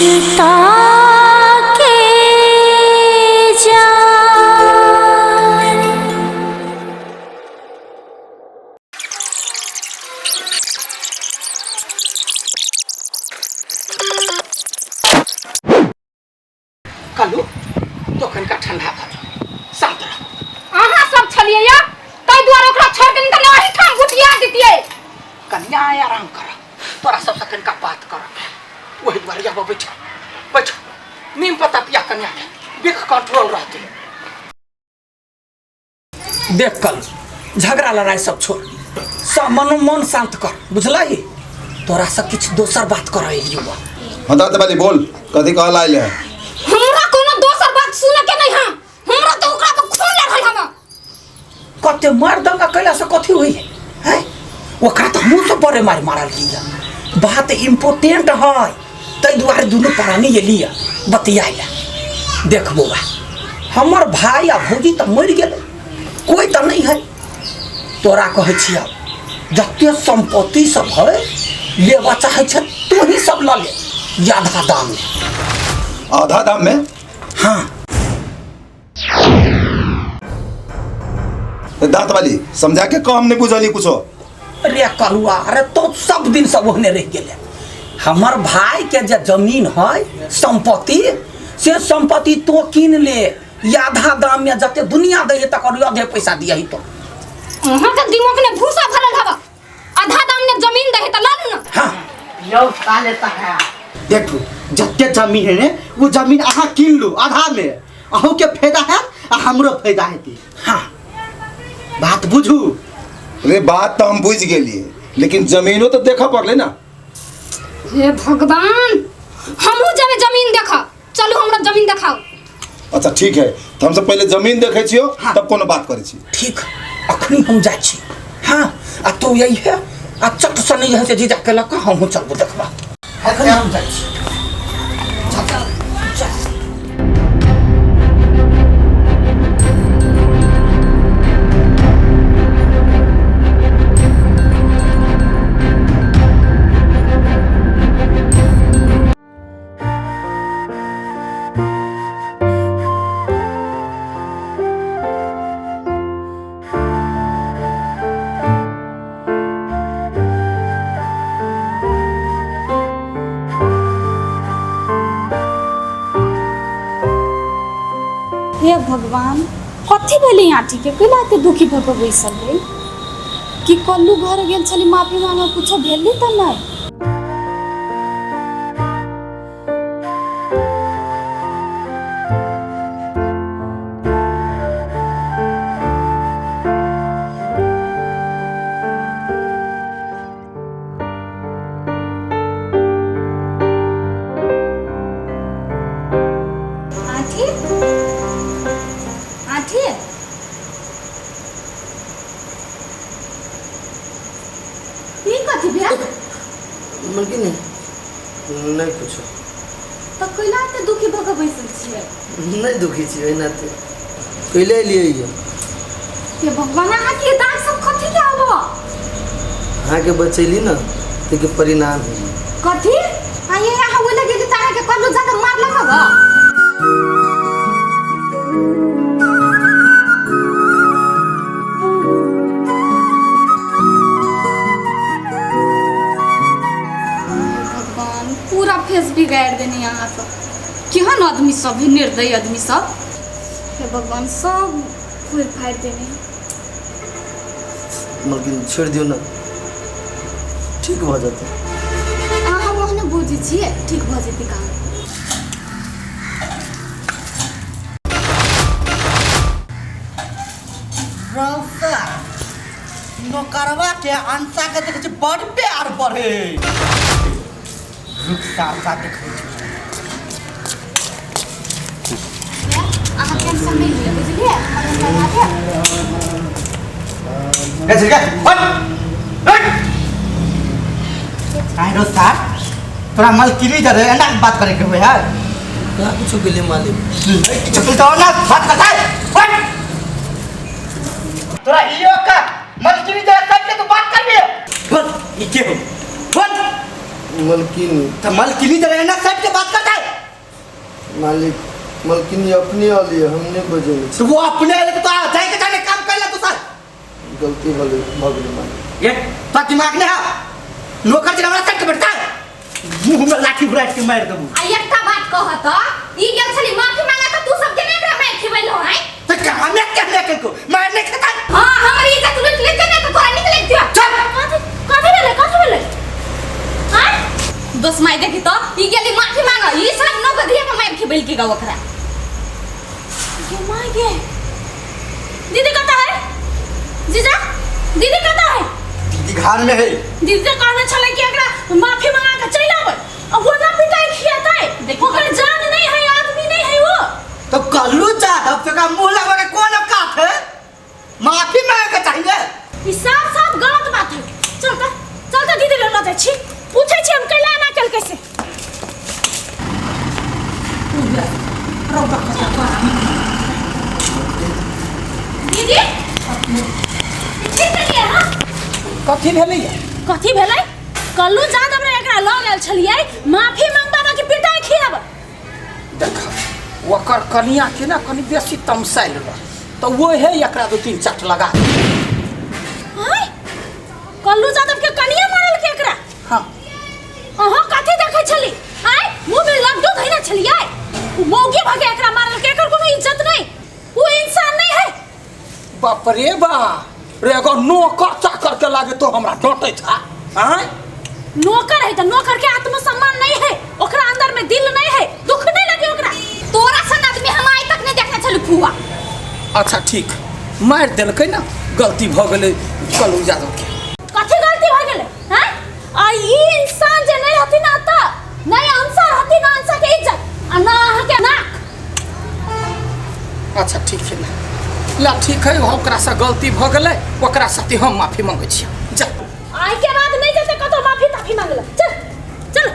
के जान। कलू तोखन का ठंडा था शांत रह। अहाँ सब छलिए या तै द्वारा ओकरा छोड़ के निकल वही ठाम गुटिया दितिए। कन्या आराम कर, तोरा सब सकन का बात कर वही द्वारा जब बैठ बैठ नीम पता पिया कन्या के देख कंट्रोल रहते। देख कल झगड़ा लड़ाई सब छोड़, सब मन शांत कर, बुझला ही? तोरा सब कुछ दोसर बात कर युवा। हदात वाली बोल कथी कहला आइले है? हमरा कोनो दोसर बात सुने के नहीं है। हमरा तो ओकरा पे खून लागल हम। कते मार दंगा कैला से कथी हुई है? हैं? ओकरा तो मुंह से बड़े मार मारल लिया। बात इम्पोर्टेंट है, तै दुआरे दुनू प्राणी ये लिया बतियाइला। देख बौआ, हमर भाई आ भौजी तो मर गेल, कोई तो नहीं है। तोरा कहे छिया जते संपत्ति सब है लेवा चाहे छ तू ही सब ल ले, आधा दाम में। आधा दाम में? हाँ। दांत वाली समझा के कम नहीं बुझली कुछो। अरे करुआ, अरे तो सब दिन सब ओहने रह गेले। हमर भाई के जे जमीन है संपत्ति, से संपत्ति तो कीन ले, आधा दाम में जते दुनिया दे तक आधे पैसा दिया ही तो। अहाँ के दिमाग में भूसा भरल हवा। आधा दाम में जमीन दे त लालू ना। हाँ लौटा लेता है। देखो जते जमीन है ने वो जमीन अहाँ कीन लो आधा में, अहू के फायदा है आ हमरो फायदा हेती। हाँ बात बुझू। अरे बात तो हम बुझ गेलिए, लेकिन जमीनो तो देखा पड़ले ना। हे भगवान, हमहू जाबे जमीन देखा। चलू हमरा जमीन दिखाओ। अच्छा ठीक है, तो हम सब पहले जमीन देखे छियो, हाँ। तब कोनो बात करे छी। ठीक, अखनी हम जाय छी। हाँ आ तो यही है, आ चट से नहीं है से जीजा के लक हम चलबो देखबा। अखनी हम जाय छी। चल चल। हे भगवान, कथी भेलै आंटी के कैला एते दुखी भऽ कऽ बैसल रही? कि कल्लू घर गेल छली माफी मांगे, कुछो भेलै त नहीं? आंटी आंटी ये कथी भेल? मलकी नहीं कुछ त कैला एते दुखी भऽ कऽ बैसल छियै? नहीं दुखी छी एना ते कैले लिए ये हे भगवान, अहाँ के दाग सब कथी के आबो? अहाँ के बचैली ना ते के परिणाम है। कथी? आये यहाँ वो लगे कि तारा के कल्लू जाकर मार लगा। भगवान, पूरा फेस बिगाड़ देने यहाँ तो। केहन आदमी सब है, निर्दयी आदमी सब। हे भगवान, सब फूल फाड़ देने। मलकी छोड़ दियो ना, ठीक हो जाते। अहाँ ओहने बुझी छियै, ठीक भऽ जेतै काम। रौसा नौकरवा के अंसा के देखे बड़ प्यार बढ़े। रुक सासा देखे अहाँ टेंशन नहीं लिअ, बुझलियै? हमरा कैसे क्या हट हट आई रौसा तोरा मलकिरी जरे एना बात करे के होय है का कुछ गेले मालिक चप्पल तो ना बात करता है हट तोरा इयो का मलकिरी जरे करके तू बात कर भी बस ये के हो बस मलकिनी। तो मलकिनी तो रहना सेठ के बात करता है। मालिक मलकिनी अपने वाली है, हमने बजे तो वो अपने वाले तो आ जाए के जाने काम कर ले तू सर। गलती वाले भगले मालिक। ये तो दिमाग ने है नौकर जी हमारा सेठ के बैठता है मुंह में लाठी बुलाट के मार दूं। आ एकटा बात कहत ई गेल छली माफी मांगा त तू सब के ने एकरा मार खिबैलो है तो कहां में कहने के को मारने खाता। हां हमर इज्जत लूट लेते ने तो तोरा निकले दियो चल कथि भेले हां बस माय देखि तो ई गेली माफी मांगा ई सब न गधिया के मार खिबैल के गाव ओकरा ये माय गे दीदी कहता है जीजा दीदी कहता है दीदी घर में है। दीदी तो कहने छले कि एकरा माफी मांगा के चल आवे अब वो ना पिटाई खियाता है देखो ओकर जान नहीं है आदमी नहीं है वो तो कल्लू जादव से का मुंह लगा के कौन औकात है माफी मांगे के चाहिए। ई साफ साफ गलत बात है चल तो दीदी ले जाय छी पूछै छी हम कैला ना कल कैसे दीदी ठीक करिए हां कथी भेलैया कथी भेलै कल्लू जादव रे एकरा ल गेल छलिए माफी मांगबाबा के पिटाई खियाब देख ओकर कनिया के ना कनी बेसी तमसाइल रह तो वो है एकरा 2-3 चाट लगा हाय कल्लू जादव के कनिया मारल के एकरा हाँ अहाँ कथी देखै छली आय मुंह में लड्डू धइना छलिए मौगी भागे एकरा मारल के एकर कोनो इज्जत नहीं वो इंसान नहीं है बाप रे बा रे अगर नौकर चाकर के लागे तो हमरा डटे था हैं नौकर है तो नौकर के आत्मसम्मान नहीं है ओकरा अंदर में दिल नहीं है दुख नहीं लगे ओकरा तोरा सन आदमी हम आज तक नहीं देखने छलु फुआ अच्छा ठीक मार देलकै ना गलती भ गेलै कल्लू जादव के कथी गलती भ गेलै हैं आ ई इंसान जे नहीं हथि ना त नहीं अंसार हथि ना अंसा के इज्जत आ ना अहाँ के नाक अच्छा ठीक है ला ठीक है ओकरा से गलती भ गेलै ओकरा साथे हम माफी मांगै छी जा आई के बाद नहीं जैसे कतो माफी ताफी मांगला चल चल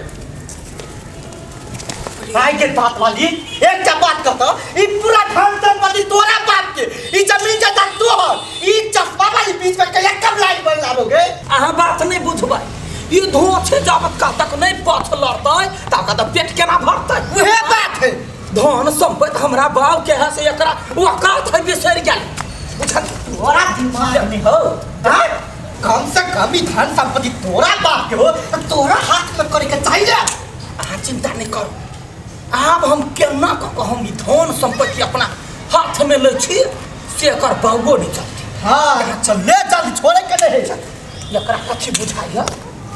भाई के बात वाली एक का बात कहता ई पूरा धन संपत्ति तोरा बाप के ई जमीन जायदाद तोहर ई चश्मा वाली बीच में कहिया कब लाइन बन लाओगे। अहाँ बात नहीं बुझबै ई धोछे जाबत का तक नहीं पथ लड़तै ता का पेट केना भरतै वहे बात है धन संपत्ति हमरा बाप के है से एकरा औकात है बिसर गेल बुझल तोरा दिमाग में हो हैं कम से कम ई धन संपत्ति तोरा बाप के हो तो तोरा हाथ में करे के चाहिए। अहाँ चिंता नहीं करू आब हम केना कऽ हम ई धन संपत्ति अपना हाथ में ले छी से एकर बाबो नहीं चलते हां चल ले चल छोड़े के नहीं है एकरा कथी बुझाइया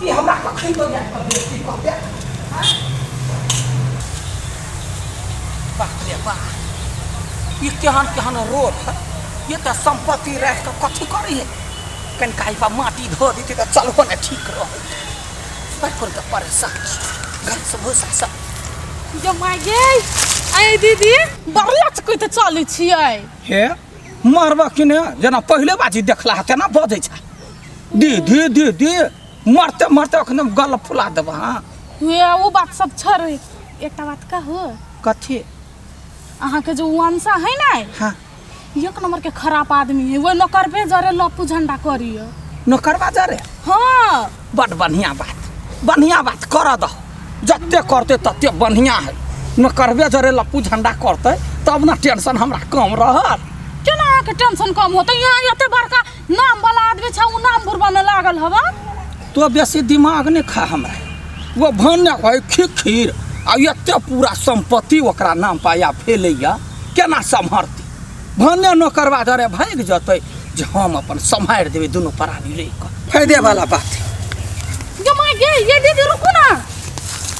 ई हमरा कखनी तो जाय कर बेइज्जती कऽ दे बाप रे बाप ये केहन रोड है ये तो संपत्ति रह के कथी करी है कनकाई पर माटी धो देती तो चलबो ने ठीक रह पर कोन के परेशान घर से भूसा सब जो माय गे आय दीदी बरलच कइ त चलै छियै हे मारबा कि ने जना पहले बाजी देखला है तेना बजै छै दीदी मरते मरते अखने गल फुला देब हाँ हुए वो बात सब छोड़ एकटा बात कहू कथी अहाँ के जो वंशा है ना हाँ एक नंबर के खराब आदमी है वो नौकर पे जरे लपू झंडा करियो नौकरवा जरे हाँ बड़ बढ़िया बात कर दो जत्ते करते तत्ते बढ़िया है नौकरवे जरे लप्पू झंडा करते तब ना टेंशन हमरा कम रहत केना के टेंशन कम होते यहाँ एते बड़का नाम वाला आदमी छ उ नाम बुरबा में लागल हवा तो बेसी दिमाग नहीं खा हमरा वो भन्ने है खीर आ एते पूरा संपत्ति ओकरा नाम पाया फैलैया केना सम्हरती भन्ने नौकरवा जरे भाग जतै जे हम अपन सम्हार देबै दुनू प्राणी ले के फायदे वाला बात है जो माय गे ये दीदी रुको ना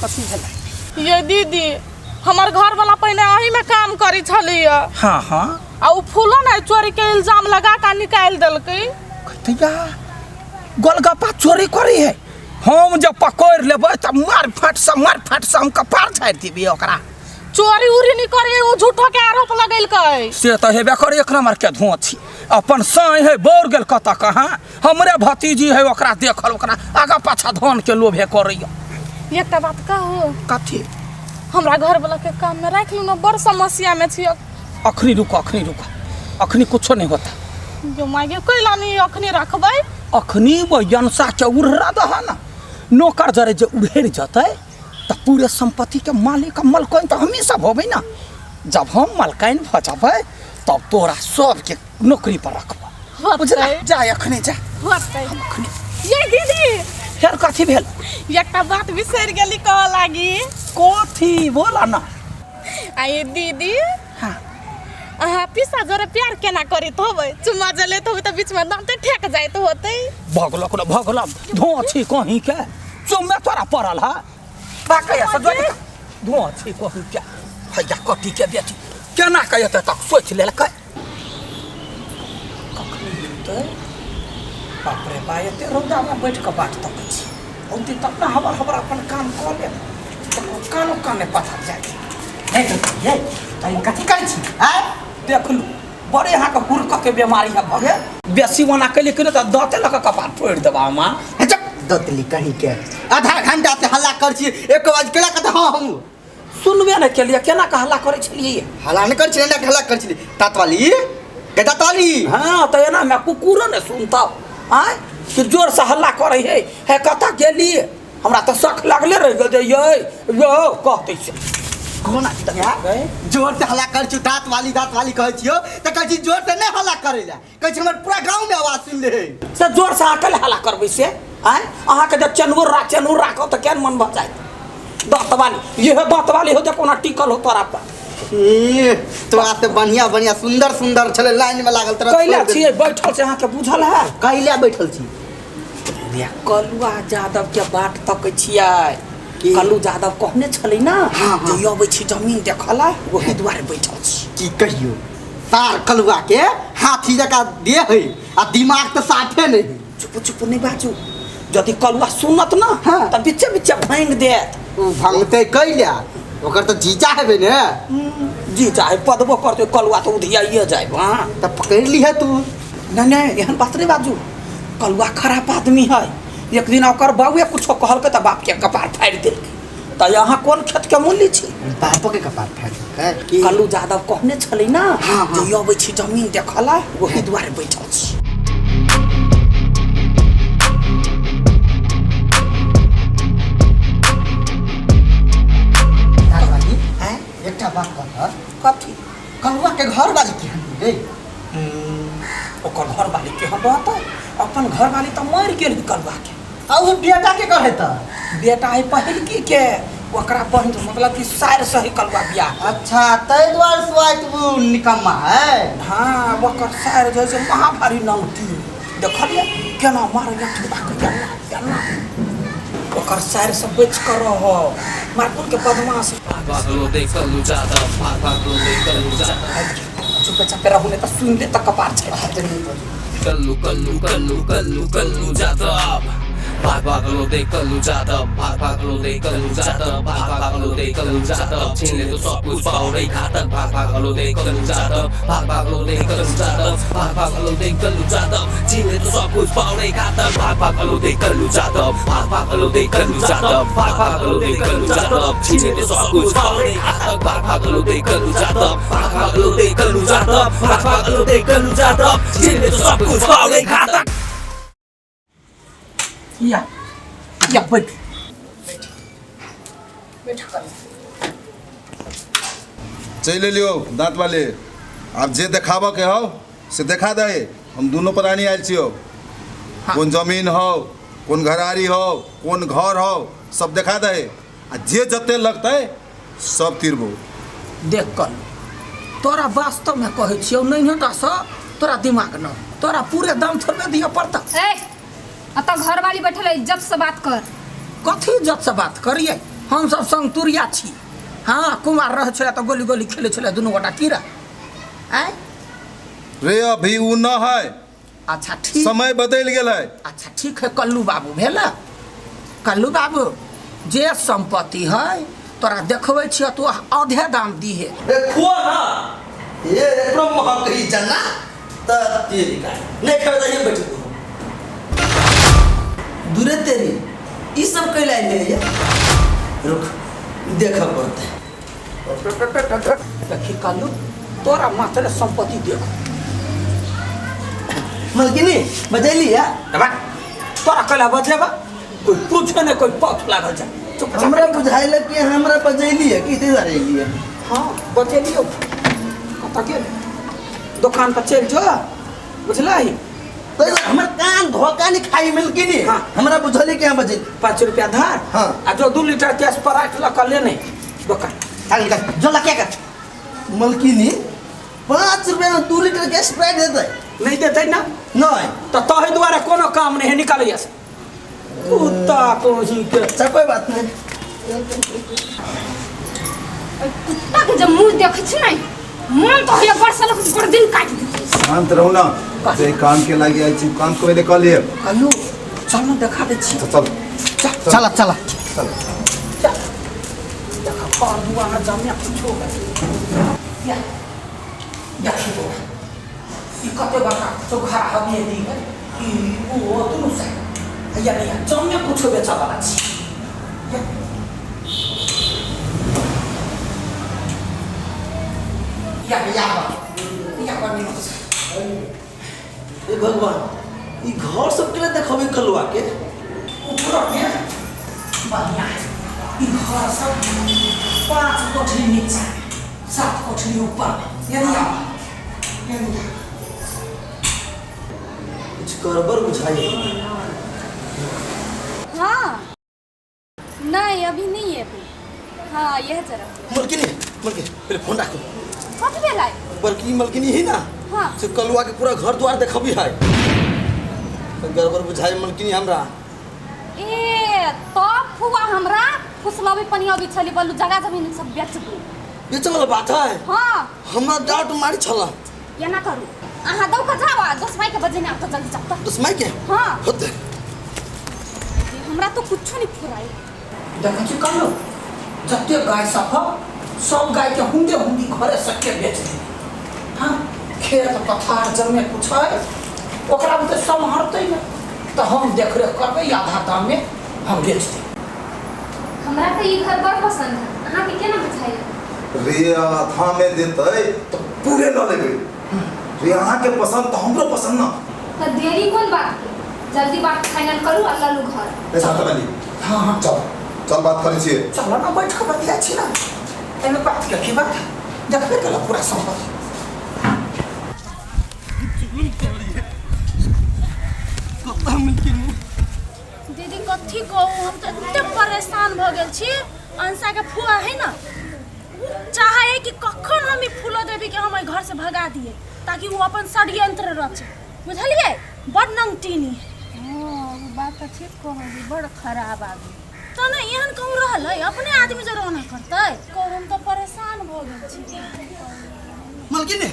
कथी भेलै ये दीदी हमार घर वाला पहले अही में काम करी छलिए हाँ आ उ फूलो ना चोरी के इल्जाम लगा के निकाल देलकै कहिया गोलगप्पा चोरी करी है हम जब पकड़ लेबै त मार फाट से हम कपार झाड़ देबै ओकरा चोरी उरी नहीं करे उ झूठो के आरोप लगेलकै से तो हेबे कर एक नंबर के धोछी अपन साई है बोर गेल कत कहाँ हमरे भतीजी है ओकरा देखल ओकरा आगा पाछा धन के लोभे करैया एकटा बात कहू कथी हमरा घर वाला के काम में राख लू ना बड़ समस्या में छियै अखनी रुको अखनी कुछो नहीं होता जो मागे कैला नहीं अखनी रखबै अखनी वो जनसा के उड़रा दह ना नौकर जरे जे उड़ेर जतै तो पूरे संपत्ति के मालिक मलकाइन तो हमी सब होबै ना। जब हम मलकाइन भ जबै तब तोरा सबके नौकरी पर रखबो बुझला। जा अखने जा होतै ये दीदी फेर कथी भेल एकटा बात बिसरि गेली कह लागी। कथी बोला ना। आये दीदी हाँ अहाँ पिसा जरा प्यार केना करैत होबै? चुम्मा जे लैत होबै तऽ बीचमे दाँते ठेक जाइत होतै। भगला धुआं छी कहीं के चुम्मे तोरा पड़ल है बाकैया से धुआं छी कहीं के हैया कटी के बेटी केना कहते तक सोच लेलकै। कखनी होतै बाप रे बा एते रौदा में बैठ के बात तक छी औती तक ना हबर अपन काम कर ले कानो काने पता जाय नहीं तो ये तई कथी करै छी आ देख लू बड़े यहाँ का हुरक के बीमारी है भगे बेसी वना कैले करे तो दाँते लग कपार फोड़ देबा माँ दतली कहीं के आधा घंटा से हल्ला कर छी 1 बजे केला कहते हाँ हम सुनबे नहीं केलिए केना का हल्ला करे छलिए। हल्ला नहीं कर छी ना हल्ला कर छी तातवाली के तातवाली। हाँ तो एना मैं कुकुरो ने सुनता आय कि जोर से हल्ला करे है कता गेली हमरा तो शक लागले रह गए यो कहते से कोना जोर से हल्ला कर छी दाँतवाली कहै छियो त कहै छी जोर से नहीं हल्ला करे ला कहै छी हमर पूरा गांव में आवाज सुन ले से जोर से अकेले हल्ला करबै से आय अहाँ के जब चनूर राखो तो केन मन भ जाय दाँतवाली ये दाँतवाली हो जे कोना टिकल हो तोरा पर तोरा से बढ़िया सुंदर छले लाइन में लागल तरह कैला छिए बैठल से अहाँ के बुझल है कैला बैठल छी कलुआ यादव के बाट तक छियै। कल्लू यादव कहने छलै ना जे अबै छी जमीन देखला वही दुआरे बैठल छी। की कहियो सार कलुआ के हाथी जका दे है आ दिमाग तो साफे नहीं। चुप नहीं बाजू यदि कलुआ सुनत ना त बीचे भांग देत। ओ भांगते कैला ओकर तो जीजा हेबे ने जीजा है पदबो करते कलुआ तो उधियाइए जाए। हां त पकड़ ली है तू नहीं एहन बात नहीं बाजू कलुआ खराब आदमी है। एक दिन ओकर बाबुए कुछो कहलकै त बाप के कपार फाड़ देलकै त यहाँ कौन खेत के मूल्य छी बाप के कपार फाड़ देलकै। कल्लू यादव कहने छलै ना जे अबै छी जमीन देखला वही दुआरे बैठल छी। एकटा बात कह कथी कलुआ के घर वाली के रे ओकर घर वाली के हम रहता अपन घर वाली तो मर गेल कलुआ के आ वो बेटा के कहे त बेटा है पहिलकी के ओकरा बहन मतलब कि सार से ही कलुआ बियाह। अच्छा तै द्वार स्वाइट वो निकम्मा है। हाँ ओकर सार जैसे महाभारी नौती देखलिए केना मार केना ओकर सार से बेच कर रहो मारपुर के बदमाश चुप चाप रहू ने तो सुन ले तक कपार छै। कल्लू जादव भागलो दे कल्लू जादव भागलो दे कल्लू जादव भागलो दे कल्लू जादव छीन ले तो सब कुछ पाउडे घातक भागलो दे कल्लू जादव भागलो दे कल्लू जादव भागलो दे कल्लू जादव छीन ले तो सब कुछ पाउडे घातक भागलो दे कल्लू जादव भागलो दे कल्लू जादव भागलो दे कल्लू जादव छीन ले तो सब कुछ पाउडे घातक भागलो दे कल्लू जादव भागलो दे कल्लू जादव भागलो दे कल्लू जादव छीन ले तो सब कुछ पाउडे घातक। या बैठ चल लियो दांत वाले अब जे देखाब के हो से देखा दे। हम दोनों प्राणी आयल छियो कौन जमीन हो कौन घरारी हो कौन घर हो सब देखा दे आ जे जते लगते सब तिरबो। देख कर तोरा वास्तव में कहे छियो नहीं हटा सा तोरा दिमाग न तोरा पूरे दाम थोड़े दिया पड़ता। अत घर वाली बैठल है इज्जत से बात कर। कथी इज्जत से बात करिए हम सब संग तुरिया छी। हाँ कुमार रह छे तो गोली गोली खेले छे दोनों गोटा कीड़ा आय रे अभी उ न है। अच्छा ठीक समय बदल गेल है। अच्छा ठीक है कल्लू बाबू भेला कल्लू बाबू जे संपत्ति है तोरा देखबै छियो तो आधे दाम दी है। खो ना ये एकरो महक ही जना त तेरी का नहीं खरीदा ये बैठ दूरे तेरी ई सब कैला ले ये रुक देखा पड़ता है। देखी कल्लू तोरा मात्र संपत्ति देखो मलकिनी बजेली है तोरा कैला बजेबा कोई पूछे ने कोई पथ लागल जा चुपचाप हमरा बुझाइल कि हमरा बजैली है कि इधर एली है। हाँ बचेलियो कत गेल दुकान पर चल जो बुझला ही तो हमर कान धोखा नहीं खाई मिल की नहीं। हाँ। हमरा बुझली कि हम बजैली 5 रुपया धार हाँ। आ जो 2 लीटर गैस पर रख ला कर लेने दुकान चल निकल जो लगे का मलकिनी 5 रुपया में 2 लीटर गैस स्प्राइट देते नहीं देते ना नहीं तो तोहे द्वारा कोनो काम नहीं है निकालिए से कुत्ता को ही के अच्छा कोई बात नहीं। कुत्ता के जब मुंह देखे छी नहीं मन तो ये बरसल पर दिन काट दी शांत रहो ना जे काम के लागी आई छी काम को पहले कर लिए कहियो चल ना देखा दे छी तो चल चला चला देखा पार दुआ ना जामिया पूछो या देखो ई कते बका चोखा हबे दी ई वो तुनु से या नहीं जामिया पूछो बेचा वाला छी या बनी ए भगवान ई घर सब के लिए देखबे कलवा के ऊपर में बढ़िया है ई घर सब 5 कोठरी नीचे 7 कोठरी ऊपर यानी कुछ गड़बड़ बुझाई। हाँ नहीं अभी नहीं है अभी। हाँ यह जरा मलकिनी पहले फोन रखो। कथी भेलै बड़की मलकिनी ही ना हाँ से कलवा के पूरा घर द्वार देखबी है गड़बड़ बुझाई मलकिनी हमरा। ए तो फुआ हमरा फुसलबे पनिया बिछली बल्लू जगह जमीन सब बेच दू बेचे वाला बात है हाँ हमरा डाउट मारी छला ये ना करू अहाँ दौ के जावा 10 मई के बजे ने तो जल्दी चल 10 मई के हाँ होते हमरा तो कुछ नहीं फुराई देखा छी कलो जते गाय सब गाय के हुंडी घरे सके बेच दे हाँ खेत पथार जमे कुछ है ओकरा में तो संभारते ना तो हम देख रेख करबे आधा दाम में हम बेच दे हमरा तो ये घर बड़ पसंद है अहाँ के केना बुझाइल रे आधा में देते तो पूरे न लेबे रे अहाँ के पसंद तो हमरो पसंद ना तो देरी कौन बात के जल्दी बात फाइनल करू आ ललू घर ए साथ वाली हाँ चल बात करै छियै चलो ना बैठ के बतिया छी ना एमे बात के की बात देखबे कला पूरा संपत्ति दीदी कथी कहू हम तो एते परेशान भ गेल छी अंसा के फुआ है ना चाहे कि कखन हम ई फूलो देवी के हम घर से भगा दिए ताकि वो अपन षड्यंत्र रचे बुझलिए बड़ नंगटीनी हां बात तो ठीक कहली बड़ खराब आदमी तो ना एहन कहूँ रहल है अपने आदमी जरूर ना करते को हम तो परेशान भ गेल छी मलकिनी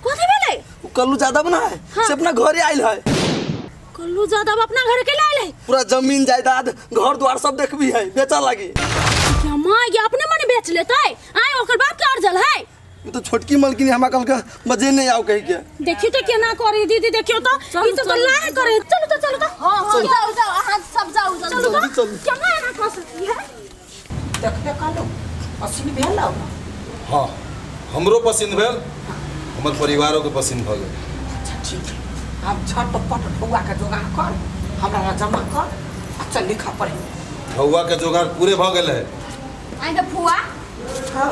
कथी भेलै कल्लू ज्यादा बना है से अपना घरे आइल है कल्लू यादव अपना घर के लायल है पूरा जमीन जायदाद घर द्वार सब देखबी है बेचा लागी क्या मां ये अपने मन बेच लेते आए ओकर बाप के अर्जल है ये तो छोटकी मलकिनी हमरा कल के बजे नहीं आओ कह के देखियो तो केना करे दीदी देखियो तो ई तो लाए करे चलो तो हां जाओ अहाँ सब जाओ चलो तो केना एना कर सकती है देखबे कलो असली भेल ना हाँ हमरो पसंद भेल हमर परिवारों के पसंद भ गेल अच्छा ठीक है हम झटपट ठौआ के जोगाड़ कर हमरा जमा कर आ चल लिखा पढ़े ठौआ के जोगाड़ पूरे भ गेल है आइ गे फुआ हाँ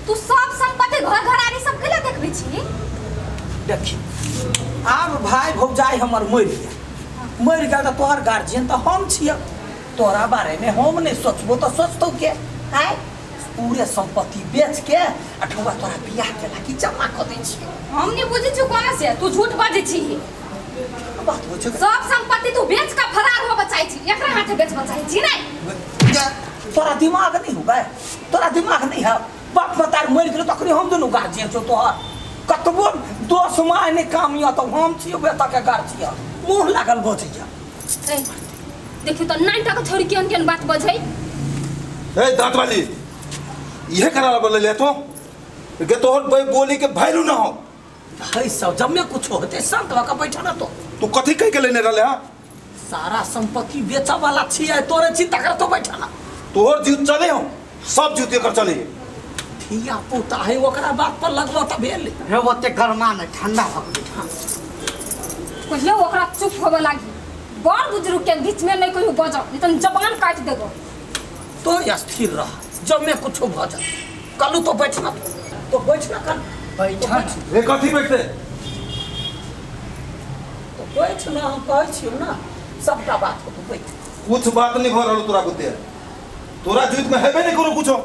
तू सब संपत्ति घर घरारी सब के लिए देखबी छी देखी आब भाई भौजाई हमर मरि गेल तो तोहर गार्जियन तो हम छियै तोरा बारे में हम नहीं सोचबो तो सोचतौ के आय पूरे संपत्ति बेच के अठवा तोरा बियाह के लागी जमा कर दै छी हम नहीं बुझी छु कोना से तू झूठ बाजै छी बात हो छै सब संपत्ति तू बेच के फरार हो बचाई छी एकरा हाथे बेच बचाई छी नहीं तोरा दिमाग नहीं होगा तोरा दिमाग नहीं है बाप मतार मरि गेल तखनी हम दुनू गार्जियन छौ तोहर कतबो दोस्त माय नहीं काम या तो हम छियै बेटा के गार्जियन मुंह लागल बचैया देखियो तो नाइन टका छोरी केन केन बात बजै ए दांत वाली ये करा बोले ले तो के तोहर बोली के भैलू ना हो है सब जब में कुछ होते शांत होकर बैठा ना तो तू कथी कह के लेने रहले हां सारा संपत्ति बेचा वाला छियै तोरे चिंता कर तो बैठा ना तोहर जीत चले हो सब जीत कर चले थिया पुता है ओकरा बात पर लगबो त भेल हे ओते गरमा नहीं ठंडा भ गेल पहिले ओकरा चुप होबे लागी बड़ बुजुर्ग के बीच में नहीं कोई बजो नहीं तो जबान काट देबो। तो स्थिर रह, जब मैं कुछ भजा कल तो बैठना, तो बैठना कल बैठा ए कथी बैठते तो बैठना, हम कहै छियौ ना सबटा बात को तो बैठ। कुछ बात नहीं भ रहल तोरा बुते, तोरा जुत में हेबे नहीं करो कुछो,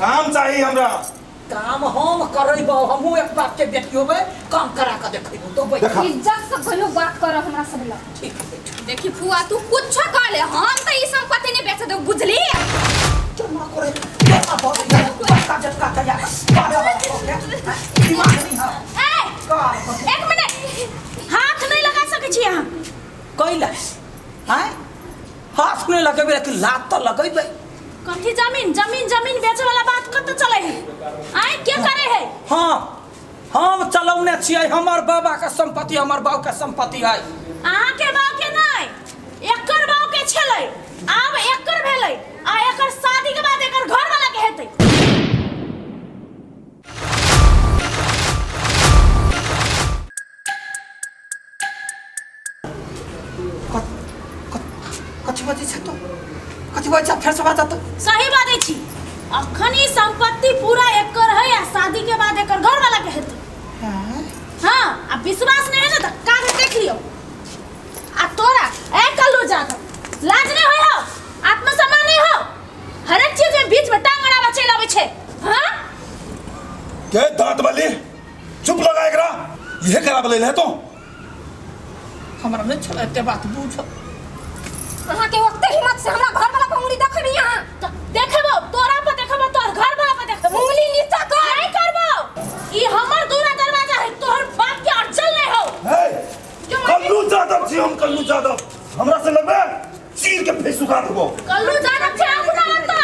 काम चाहिए हमरा। काम हम करैबो, हमहू एक बाप के बेटी होबे, काम करा के देखैबो तो बैठ। देखा इज्जत से बोलो बात कर हमरा सब ला। ठीक है बैठ। देखी फुआ तू कुछ कर ले, हम तो ई संपत्ति नहीं बेच दे, बुझली? चलना करे बेटा बहुत का जटका तया बाबा दिमाग नहीं है ए का 1 मिनट हाथ नहीं लगा सकै छी अहाँ। कैला हैं हाथ नहीं लगेबे कि लात तो लगेबे। कथी जमीन जमीन जमीन बेचे वाला बात कत चले है? आए क्या करे है? हाँ हम चलौने छियै, हमर बाबा के संपत्ति, हमर बाबू के संपत्ति है। अहाँ के बाव के नहीं, एकर बाव के छलै, आब एकर भेलै, आ एकर शादी के बाद एकर घर वाला के हेतै। कथी बात छै तो कथी बात फिर से बात तो सही बात छी, अखन ई संपत्ति पूरा एकर है, आ शादी के बाद एकर घर वाला के हेतै। हाँ, अब विश्वास नहीं है ना तो कागज देख लियो। आ तोरा ए कल्लू जात लाज नहीं होय हो, आत्मसम्मान नहीं हो, हर एक चीज में बीच में टांग अड़ावा चल आवे छे। हां के दांत वाली चुप लगा एकरा, ये करा बले ले तो हमरा नहीं छला एते बात बुझ। अहाँ के वक्त हिम्मत से हमरा घर वाला को उंगली देखबी यहाँ तो देखबो, तोरा पर देखबो, तोर घर वाला पर देखबो, उंगली नीचा कर। नहीं करबो, ई हमर दूरा दरवाजा है, तोहर बाप के अड़चन नहीं हो। हे कल्लू जादव छी, हम कल्लू जादव, हमरा से लगबे चीर के फेस उखाड़ देबो। कल्लू जादव छे अपना अंता,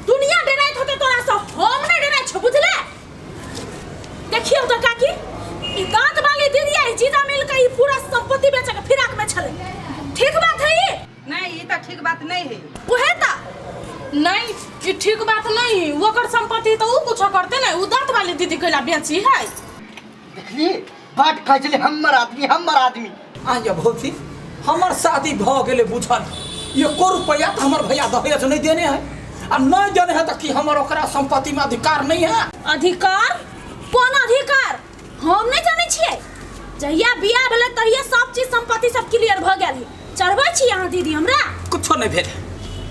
दुनिया डराइत होते तोरा से, हम नहीं डराइ छ, बुझले? देखियो तो काकी, ई दांत वाली दीदी है, जीजा मिल के ई पूरा संपत्ति बेच के फिराक में छले। ठीक बात है ये? नहीं, ये तो ठीक बात नहीं है। ओहे ता नहीं, ये ठीक बात नहीं है। वो कर संपत्ति तो वो कुछ करते नहीं, वो दांत वाली दीदी कहला बेची है। देखली बात कह चले हमर आदमी आया भौजी हमर शादी भ गेले बुझल, ये को रुपया तो हमर भैया दहेज नहीं देने है, आ नहीं देने है तो कि हमर ओकरा संपत्ति में अधिकार नहीं है। अधिकार? कौन अधिकार? हम नहीं जाने छिए। जहिया बियाह भेले तहिया सब चीज संपत्ति सब क्लियर भ गेल है। चढ़बै छी अहाँ दीदी हमरा? कुछो नहीं भेल।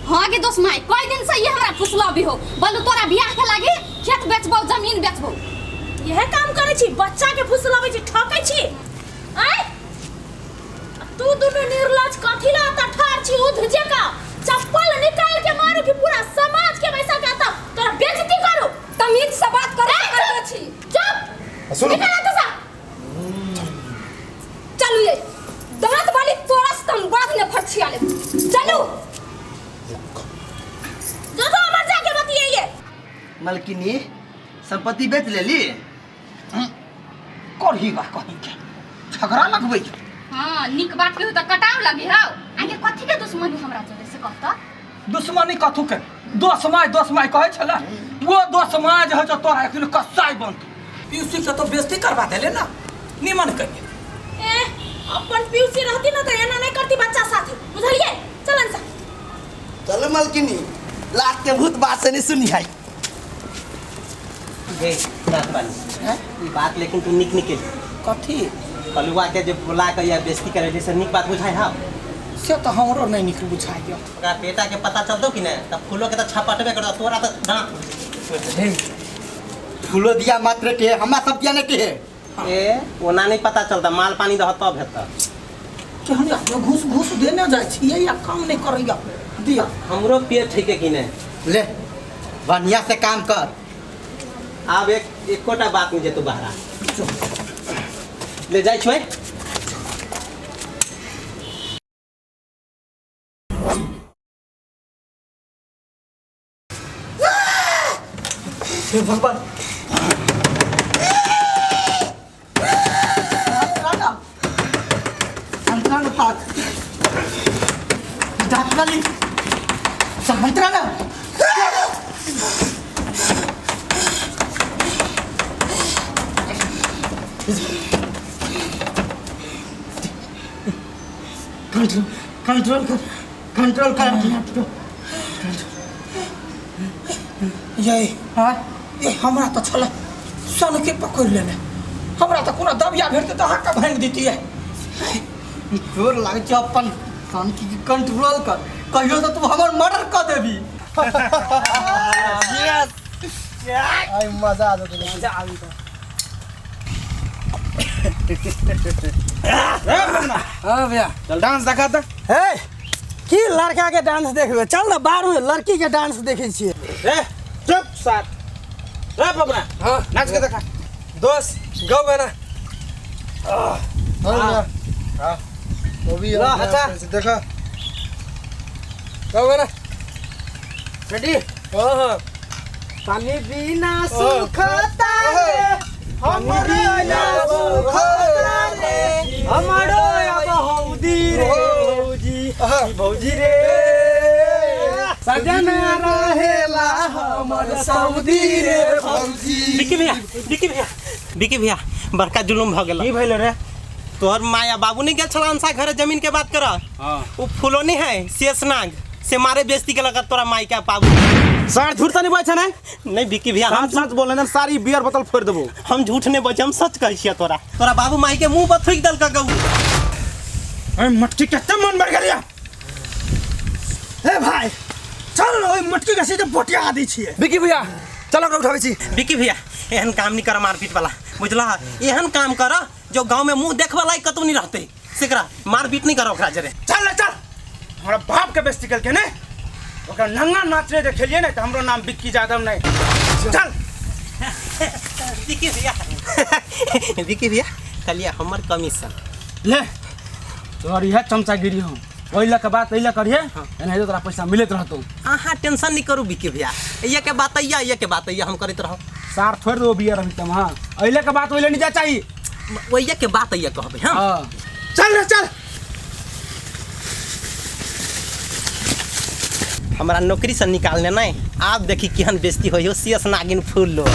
हाँ गे दोस्त माई, कोई दिन से ये हमरा फुसला भी हो, बोलू तोरा बियाह के लागी खेत बेचबो, जमीन बेचबो। यह काम करे छी, बच्चा के फुसलाबै छी, ठकै छी। आय तू दुनु निर्लज कथी ला ठार छी उध जका, चप्पल निकाल के मारू कि पूरा समाज के पैसा के आता तोरा बेइज्जती करू। तमीज से बात करे करते छी। चुप, सुनो निकल आता सा। चलू ये दांत वाली तोरा से हम बाद में फरछिया ले। चलू जो तो मर जाके बतियाइए। मलकिनी संपत्ति बेच लेली, करही बा कहीं के झगड़ा लगबै। हाँ निक बात कहू तो कटाव लगी हो, आगे कथी के दुश्मनी हमरा जोड़े से कहता? दुश्मनी कथू के दोस्त माय कहे छला, वो दोस्त माय जे है जो तोरा एक कसाई बनत, पीयूसी के तो बेइज्जती करवा देले ना, निमन कहिए। ए अपन पीयूसी रहती ना तो एना नहीं करती बच्चा साथे, बुझलिए? चलन सा चलो मलकिनी लात के भूत बात से नहीं सुनी है। ये बात वाली ये बात लेकिन तू निक निकल कथी कलुआ के जो बुला के या बेइज्जती करे जैसे निक बात बुझाई हा से तो हमरो नहीं निक बुझाई दियो। अगर बेटा के पता चल दो कि नहीं तब फूलों के तो छपटबे कर दो, तोरा तो दांत फूलो दिया मात्र के हमरा सब दिया नहीं के है। ए ओना नहीं पता चलता, माल पानी दहत तब हेता। कि हम घूस देने जाय छियै या काम नहीं करैया दिया। हमरो पेट ठीक है कि नहीं? ले बढ़िया से काम कर। अब एकोटा बात में जे तू बहरा ले जाय छोय। हे भगवान दांत वाली संपत्ति ना कंट्रोल कर कंट्रोल कर अपने आप को। ये हमरा तो छला सन के पकड़ लेने हमरा तो कोनो दबिया भेटते तो हक्का भांग देती है। जोर लागे छ अपन सन की कंट्रोल कर, कहियो तो तू हमर मर्डर कर देबी। यस आई मजा आ जाता है। मजा आ गई हाँ भैया चल डांस दिखा दे। हे की लड़का के डांस देखबे, चल ना बाहर में लड़की के डांस देखे छिए। ए चुप साथ रे बबरा। हाँ नाच के दिखा दोस्त गाओ गाना। हाँ हां वो भी ला हटा देखा गाओ गाना रेडी। हाँ हाँ पानी बिना सुखता रे हमारो या सुखता रे हमारो या भौजी रे भौजी भौजी रे सजना रहेला हमर सऊदी रे भौजी। बिकी भैया बड़का जुलुम भ गेल। की भइल रे? तोहर माया बाबू नहीं गेल छला अंसा घरे जमीन के बात कर। हां वो फूलो नहीं है शेषनाग से मारे बेइज्जती के लगा तोरा माई का बाबू। सर झूठ नहीं बोल छ ना? नहीं बिकी भैया हम सच बोले ना, सारी बियर बोतल फोड़ देबो। हम झूठ नहीं बचे, हम सच कहै छियै। तोरा बाबू माई के मुंह पर थूक दल का गऊ। ए मटकी कते मन बढ़ गेलिया। ए भाई चल ओइ मटकी के सीधे बोटिया आ दै छियै। बिकी भैया चलो ओकरा उठाबै छी। बिकी भैया एहन काम नहीं कर मारपीट वाला, बुझला? एहन काम कर जो गांव में मुंह देखवा लायक कतौ नहीं रहते। सिकरा मारपीट नहीं कर ओकरा जरे। चल हमरा बाप के बेइज्जती करके ने ओकरा नंगा नाचने देखेलिए ना, तो हमरो नाम बिक्की यादव नहीं। चल बिकी भैया कलिया हमर कमीशन ले तोहर इहे चमचागिरी हो। ओइला के बात अइला करिए एने तोरा पैसा मिलत रहतो। अहाँ टेंशन नहीं करू बिकी भैया, ये के बात हम करत रहो। सार थोड़ दो बियर हम तम। हां अइला के बात ओइला नहीं जा चाहिए। ओइया के बात कहबे। हां चल रे चल। हमारा नौकरी से निकालने नहीं, आप देखी केहन बेइज्जती होई हो। शेष नागिन फूल लो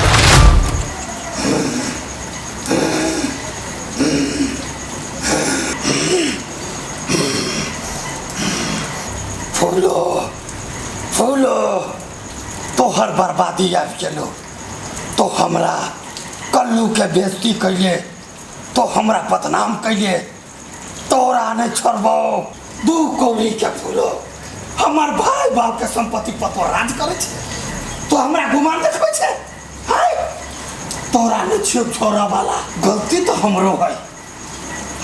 फूलो फूलो तोहर बर्बादी आबि गेलो। तो हमरा कल्लू के बेइज्जती कैले, तो हमरा बदनाम कैले, तोरा नहीं छोड़बो। दू कौड़ी के फूलो हमर भाई बाप के संपत्ति पर तो राज करे छे, तो हमरा गुमान देखबै छे। हाय तोरा नहीं छोड़ा वाला गलती तो हमरो है।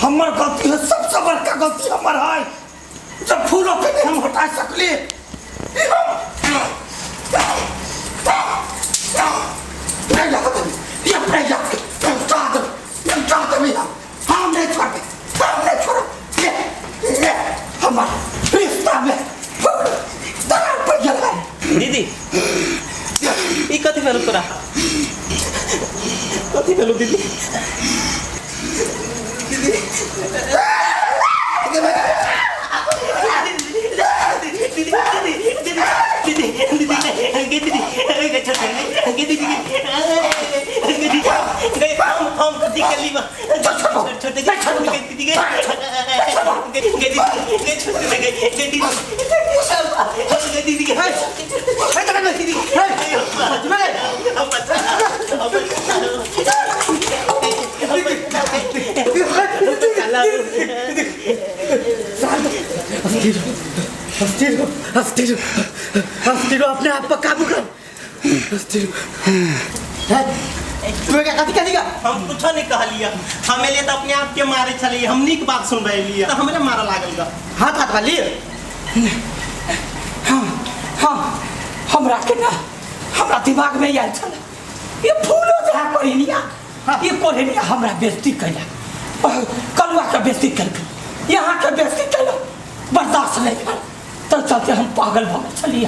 हमर गलती है, सबसे बड़का गलती हमर है। जब फूलों के नहीं हम हटा सकली दीदी ई कथी भेलो तोरा? कथी भेलो दीदी? हफ्ते अपने आप पर काबू कर। हम कुछ नहीं कहलिए, हमें लिए तो अपने आप के मारे चलिए। हम नीक बात सुन रहे लिए तो हमें मारा लागल गा। हाथ हाथ वाली हाँ हमरा के ना हमरा दिमाग में आयल छल ये फूलो जहाँ कोरिनिया ये कोरिनिया हमरा बेइज्जती कैला, कलुआ के बेइज्जती कैलक, यहाँ के बेइज्जती कैला, बर्दाश्त नहीं कर। तो चलते हम पागल भऽ चलिए।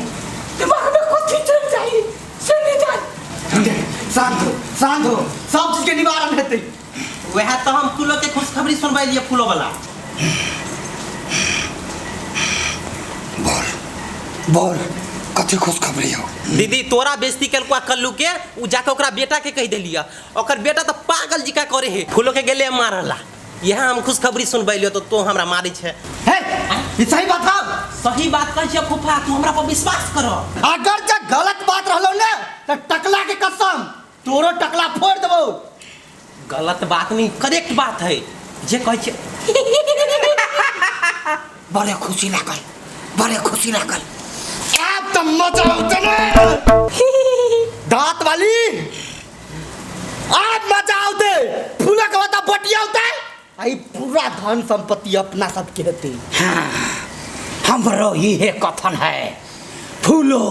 दिमाग में कुछ चल जाए से नहीं जाए। शांत हो सब चीज के निवारण हेतै। वह तो हम फूलों के खुशखबरी सुनवाई लिए फूलों वाला। बोल कथी खुशखबरी हो? दीदी तोरा बेइज्जती कलकुआ कल्लू के उ जाके ओकरा बेटा के कह देलिया। ओकर बेटा तो पागल जिका करे है, फूलों के गेले मारला। यह हम खुशखबरी सुनबैलियो तो हमरा मारी छे। है ई सही बात है। सही बात कहै छै फूफा, तू हमरा पर विश्वास करो। अगर जे गलत बात रहलो ने तो टकला के कसम तोरो टकला फोड़ देबो। गलत बात नहीं, करेक्ट बात है जे कहै छै। बड़े खुशी लागल, बड़े खुशी लागल। अब तो मजा आउते ने दांत वाली, अब मजा आउते। फूला के बता बटिया होता है आई पूरा धन संपत्ति अपना सब के रहते। हाँ, हमरो ये कथन है। फूलो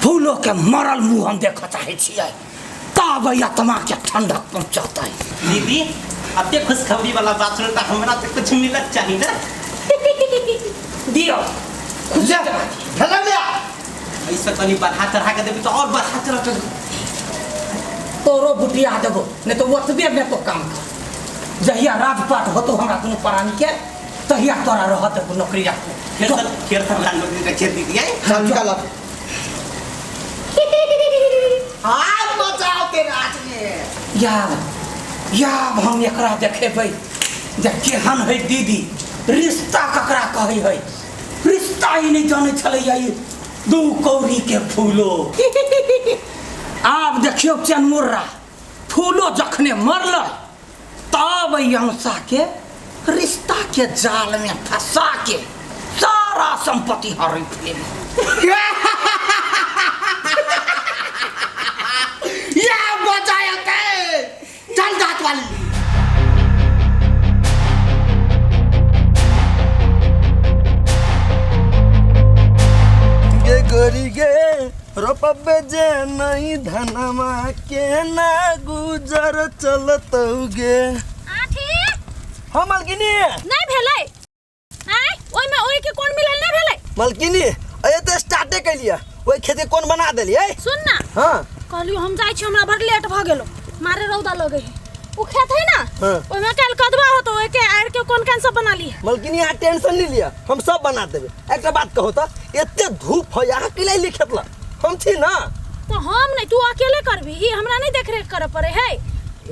फूलो के मरल मुंह हम देख चाहे छियै, तब आत्मा के ठंडक पहुंचाता है। दीदी अब ते खुशखबरी वाला बात सुन त हमरा तो कुछ मिलत चाहिए ना। दियो खुशी चला लिया ऐसा कनी बढ़ा चढ़ा के देबी तो और बढ़ा चढ़ा के तोरो बुटिया देबो, नहीं तो ओतबे में तो काम कर। जहिया राजपाट होतो हमरा कोनो प्राणी के, तहिया तोरा रहत नौकरी रखो। खेर लाल नौकरी का छेड़ दी दिया। चल निकाल आज मजा आउते रात में। याब हम एकरा देखेबै जे केहन है दीदी, रिश्ता ककरा कहै है। रिश्ता ही नहीं जाने छलैया ई दू कौड़ी के फूलो। आब देखियो चनमुर्रा फूलो जखने मरल तब अंसा के रिश्ता के जाल में फंसा के सारा संपत्ति हड़प लेबै। या बचाया के चल दांत वाली। गे गोरी गे रोपबे जे नहीं धनमा के ना गुजर चलतौगे। आठी हाँ मलकिनी, नहीं भेलै आय ओइ में ओइ के कोन मिलल नहीं भेलै। मलकिनी अये तो स्टार्टे कैलिया, ओइ खेती कोन बना देलिए। सुन ना, हाँ कहलियो हम जाय छी, हमरा बड़ लेट भ गेलो, मारे रौदा लगे है। उ खेत है ना, हाँ। ओइ में कल कदवा होतो, ओइ के आर के कोन कैन सब बना ली। मलकिनी यहाँ टेंशन नहीं लिया, हम सब बना देबे। एक बात कहो तो एते धूप है यहाँ के लिए लिखेतला हम थी ना। तो हम नहीं, तू अकेले करबी, ई हमरा नहीं देख रेख करे पड़े है।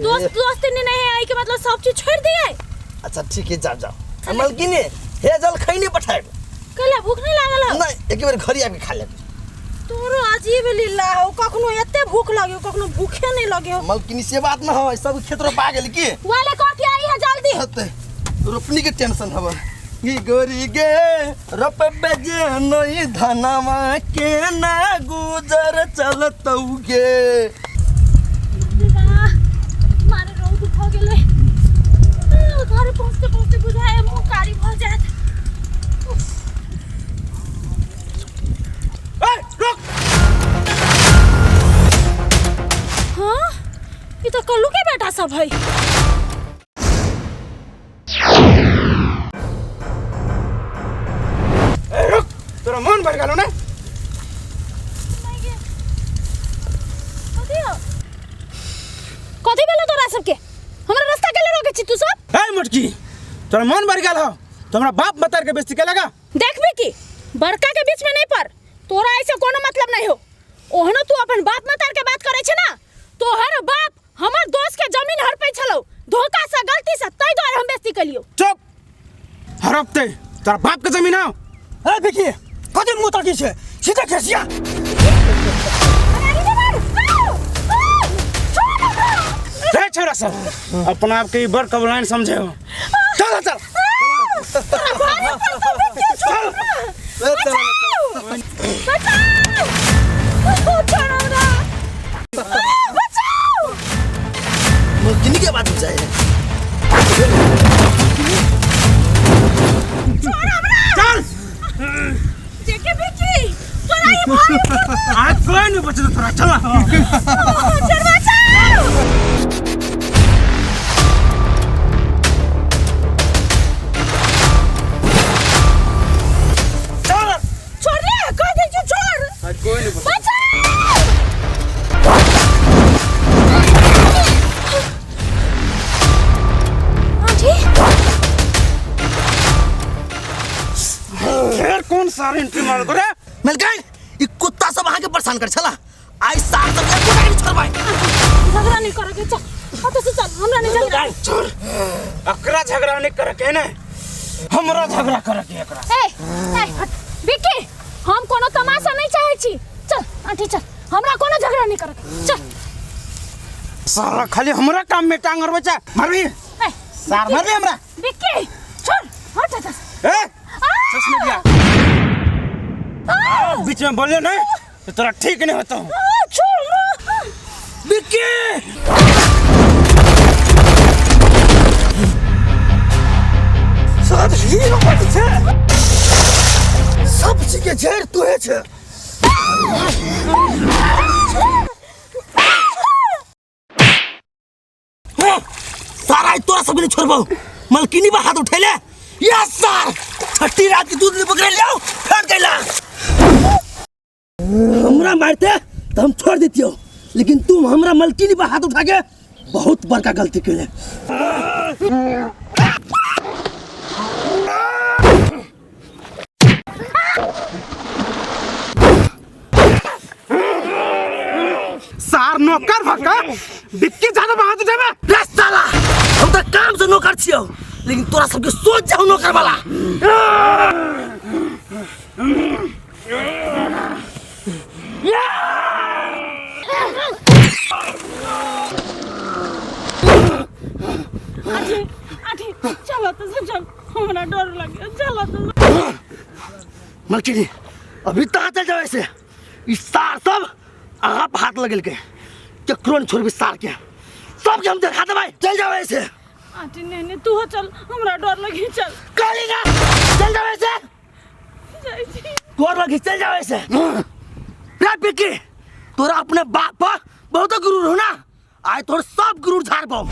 दोस्त नहीं है आई के मतलब सब चीज छोड़ दिए। अच्छा ठीक है, जाओ जाओ। मलकिनी हे जल खैनी पठाए। कला भूख नहीं लागल है? नहीं, एक बार घरी आके खा ले। तोरो अजीब लीला हो, कखनो एते भूख लागे, कखनो भूखे नहीं लगे। मलकिनी से बात ना हो, सब खेत रोपा गेल की वाले कह के आई है जल्दी। हते रोपनी के टेंशन हवा। ई गोरी गे रोपबे जे नई धनमा के ना गुजर चलतौगे। मारे रोद भ गेले, घर पहुंचते पहुंचते बुझाए मुंह कारी भ जात। ए रुक, हाँ ये तो कल्लू के बेटा सब है। ए रुक, तोरा मन भर गेलो ना। कथी भेलो तोरा सबके, हमरा रास्ता के ले रोके छी तू सब। ए मटकी, तोरा मन भर गेल हो तो हमरा बाप मतार के बेइज्जती के लगा। देखबी की बड़का के बीच में नहीं पर, तोरा ऐसे कोनो मतलब नहीं हो। ओहनो तू अपन बाप मतार के बात करे छ ना, तोहर बाप हमर दोस्त के जमीन हड़पै छलो, धोखा से गलती से, तै द्वारा हम बेइज्जती कलियो। चुप, हड़पते तोरा बाप के जमीन हो। ए देखिए कथी मुंह तकी छे, सीधा खसिया। रे छोरा सब, अपना आप के बड़ कबलाइन समझे हो। चल चल मलकिनी के बात बुझाए। चल देखे बेटी तोरा ये भाई आज कोई नहीं बचता तोरा। चल चल बचाओ। छोड़ ले, कह दे जो छोड़। आज कोई नहीं बचाओ। फिर कौन सारे एंट्री मार करे। मलकिन ई कुत्ता सब आके परेशान कर छला। आई साथ तक एक नहीं छोड़बाई। झगड़ा नहीं करोगे, चल हाथ से चल। हमरा नहीं झगड़ा छोड़ अकरा झगड़ा नहीं करे के ने हमरा झगड़ा करे के एकरा ए हट विक्की हम कोनो तमाशा नहीं चाहे छी चल आंटी चल हमरा कोनो झगड़ा नहीं करे के चल सारा खाली हमरा काम में टांग अरबे चा मारबी सार मारबी हमरा विक्की छोड़ हट जा ए चश्मे दिया बीच में बोले नहीं तो तेरा ठीक नहीं होता छोड़ विक्की साथ ही बात छे सब चीज के झेर तू है छे सारा तोरा सब नहीं छोड़बो मलकिनी बा हाथ उठेले यस सर छठी रात की दूध पकड़ लियो फेंक कैला हमरा मारते तो हम छोड़ देती हो लेकिन तुम हमरा मलकिनी बा हाथ उठा के बहुत बड़का गलती कैले सार नौकर भक्का विक्की ज्यादा बात उठाबे रे साला हम तो काम से नौकर छियो लेकिन तोरा सबके सोच जाओ नौकर वाला आंटी चलो तो चल हमरा डर लगे चलो तो मलकिनी अभी तो आते जाओ ऐसे इस सार सब आप हाथ लगल के केकरो न छोड़बी सार के सब के हम देखा दे भाई चल जाओ ऐसे आंटी नहीं तू हो चल हमरा डर लगी चल काली ना चल जाओ ऐसे जाई छी डर लगी चल जाओ ऐसे रे पिकी तोरा अपने बाप पर बहुत गुरूर हो ना आए तोर सब गुरूर झाड़ पाओ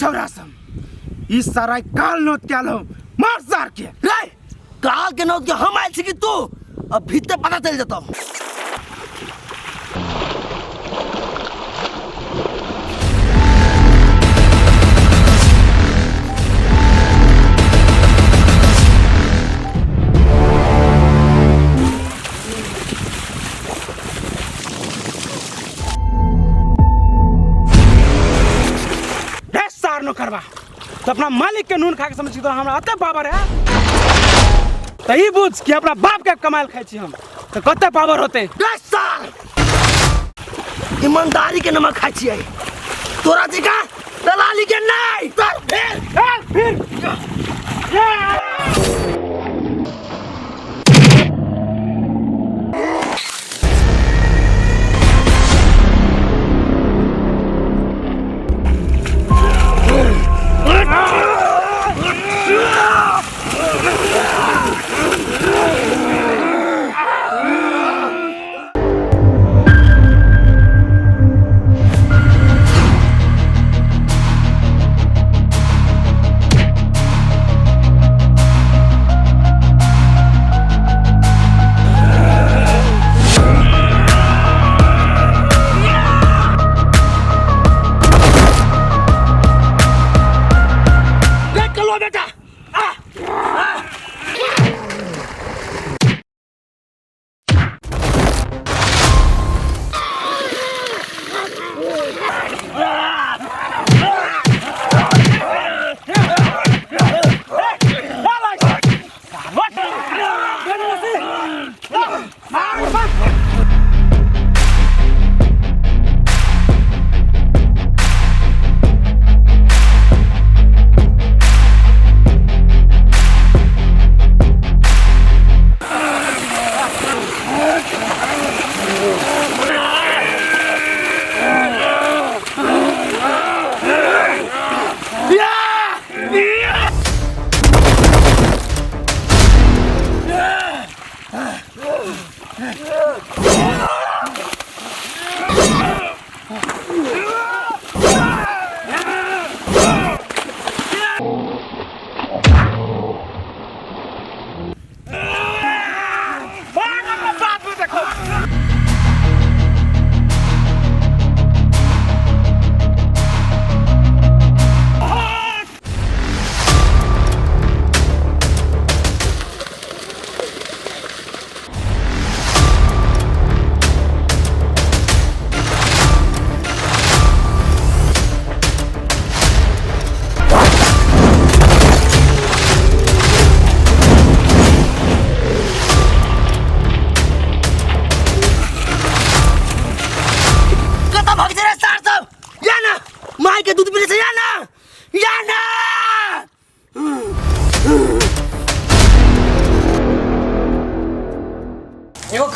छौरासम इस सारा काल नोत क्या लो मार सार के रे काल के नोत के हम आए छी कि तू अब भीतर पता चल जाता न करवा तो अपना मालिक के नून खा के समझ तो हमरा अते पावर है तो ही बुझ कि अपना बाप के कमाल खाई छी हम तो कते पावर होते ईमानदारी के नमक खाई छी तोरा जी का दलाली के नहीं फिर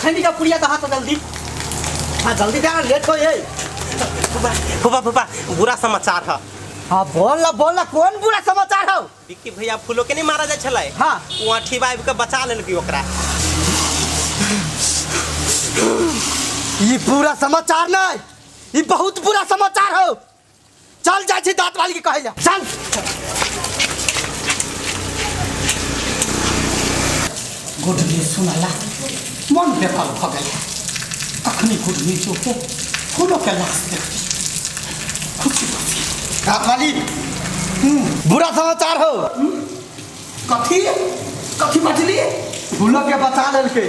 खैनी का पुड़िया कहा तो जल्दी। हाँ जल्दी जाना, लेट हो ये। फूफा फूफा बुरा समाचार है। हाँ बोल ना कौन बुरा समाचार हो? विक्की भैया फूलो के नहीं मारा जाए छले। हाँ वहाँ ठीबा के बचा लेलकै ओकरा। ये बुरा समाचार नहीं, ये बहुत बुरा समाचार हो। चल जाए छी दांत वाली के कहे जा, चल। गुड न्यूज सुनला, मन बेकल भ गेल। अखनी गुड न्यूज होके फूलों के लाश देखती, खुशी खुशी। दांत वाली बुरा समाचार हो। कथी कथी बचली? फूलों के बचा लेलकै।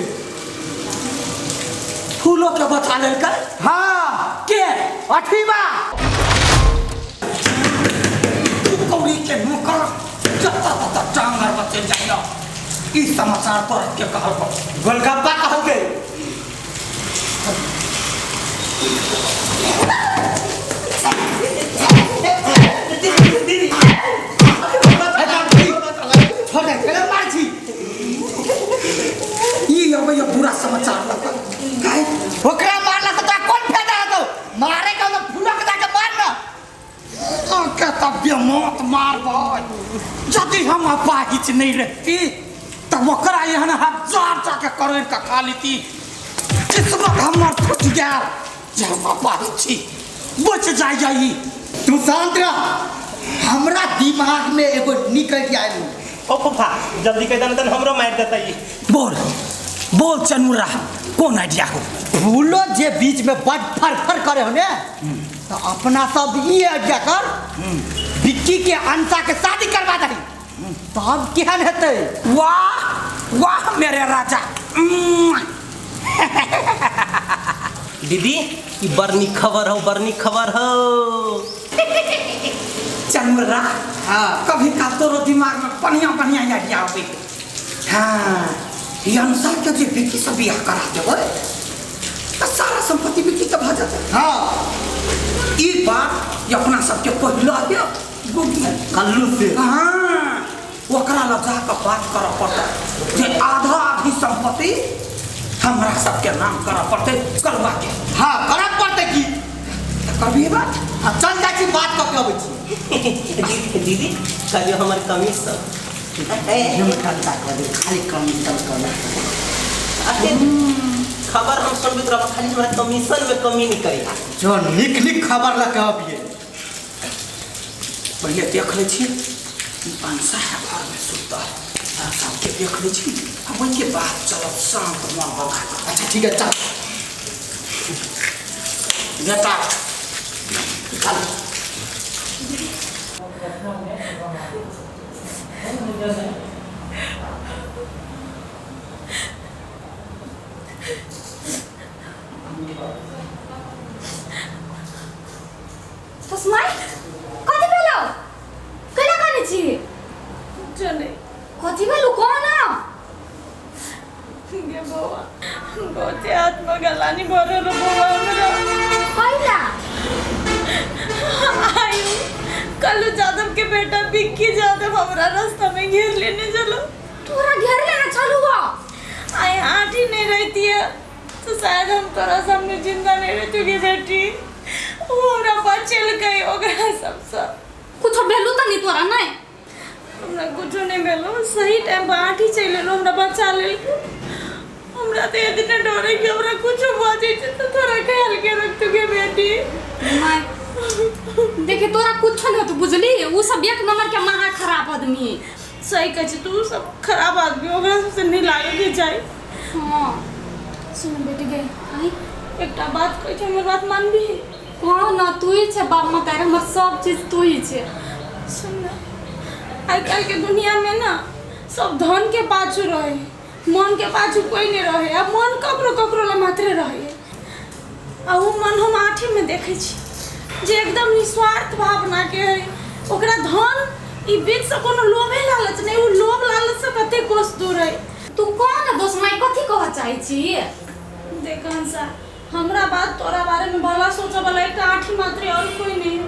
फूलों के बचा लेलकै? हाँ के? अठीबा कौड़ी के नौकर जत्ता तत्ता टांगर बचे जाइला। ई समाचार तोरा के कहल बा? गोलगप्पा कहलकै। ई अब ये बुरा समाचार लगा। ओकरा मारला तो तोरा कौन फायदा है? तो मारे का तो फूलों के जाके मारना। के तबिया मौत मार भाई। यदि हम अपाहिज नहीं रहती तब ओकरा यहाँ हजार जाके करोड़ का खा लेती। किस्मत हमार फूट गया जे हम अपाहिज छी, बच जाई। तू शांत रह, हमरा दिमाग में एगो निकल के आइल। ओ फूफा जल्दी कह देना, हमरो मार देता ये। बोल बोल चनुरा, कौन आइडिया हो? फूलो जे बीच में बड़ फर करे हो ने, तो अपना सब ये आइडिया कर, विक्की के अंसा के शादी करवा दही, तब केहन हेतै? वाह वाह मेरे राजा। दीदी ये बरनी खबर हो, बरनी खबर हो। चनुरा, हाँ कभी का तोरो दिमाग में बढ़िया बढ़िया आइडिया आवे। हाँ ये अनुसार के जे विक्की से बियाह करा देबै तो सारा संपत्ति विक्की के भ जाते। हाँ ई बात ये अपना सबके पहिला है कल्लू से। हाँ ओकरा ला जाके बात कर पड़ता जे आधा आधी संपत्ति हमरा सबके नाम कर पड़ते करवा के। हाँ करब पड़ते की कभी बात। हाँ चल जा छी, बात कऽ के अबै छी। दीदी कहियो हमर कमीशन खाली कमीशन खबर हम सुनबे तो खाली हमारा कमीशन में कमी नहीं करी। जो निक खबर लग अबिए पहले देख ले छी अंसा है घर में सुता है, सबके देख ले छी, अब के बाद चलो शाम को मन होगा। अच्छा ठीक है चल बेटा चल। तस्माई कथी भेलो? केना काने छी? चले कथी भेलो कोन? गे बौआ बहुते आत्मा गलानी भरो रो बौआ हमरा। पहिला आयु कल्लू यादव के बेटा विक्की यादव हमरा रास्ता में घेर लेने चलो। तोरा घेर लेना चालू हुआ? आई आठी नहीं रहती है तो शायद हम तोरा सामने जिंदा नहीं रहती गे बेटी। वो हमरा बचल गई ओकरा सब कुछ भेलू त नहीं तोरा नहीं? हमरा कुछ नहीं भेलो, सही टाइम पर आठी चल लो, हमरा बचा लेल। हमरा तो इतने डरे कि हमरा कुछ हो जाए तो तोरा ख्याल के रख तू गे बेटी। नहीं देखे तोरा कुछ नहीं तो बुझली, वो सब एक नंबर के महा खराब आदमी है। सही कह तू सब खराब आदमी ओकरा से नहीं लागे के जाए। हां सुन बेटी गई आई एकटा बात कह छ, हमर बात मान भी। हां ना तू ही छे बाप मां तेरे, हमर सब चीज तू ही छे। सुन ना आज कल के दुनिया में ना सब धन के पाछू रहे, मन के पाछू कोई नहीं रहे। अब मन ककरो ला मात्र रहे। आ वो मन हम आठी में देखे छी जे एकदम निस्वार्थ भावना के है। ओकरा धन ई बीच से कोनो लोभे लालच नहीं, वो लोभ लालच से कते कोस दूर है। तू कौन दोस्त माई कथी कह चाहे छी? देख हंसा हमरा बात तोरा बारे में भला सोचे वाला एक आठी मात्र और कोई नहीं।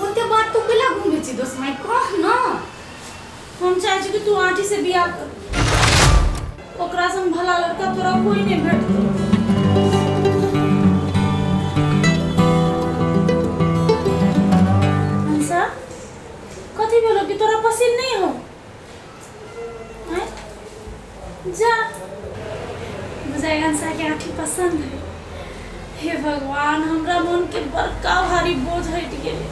ओते बात तू केला घूमे छी दोस्त माई कह ना। हम चाहे छी कि तू आठी से बियाह कर। ओकरा से भला लड़का तोरा कोई नहीं भेटतो। हंसा कथी बोलो कि तोरा पसंद नहीं हो? हैं? जा बुझाएगा हंसा के आँखी पसंद है। हे भगवान, हमरा मन के बड़का भारी बोझ हट गेले।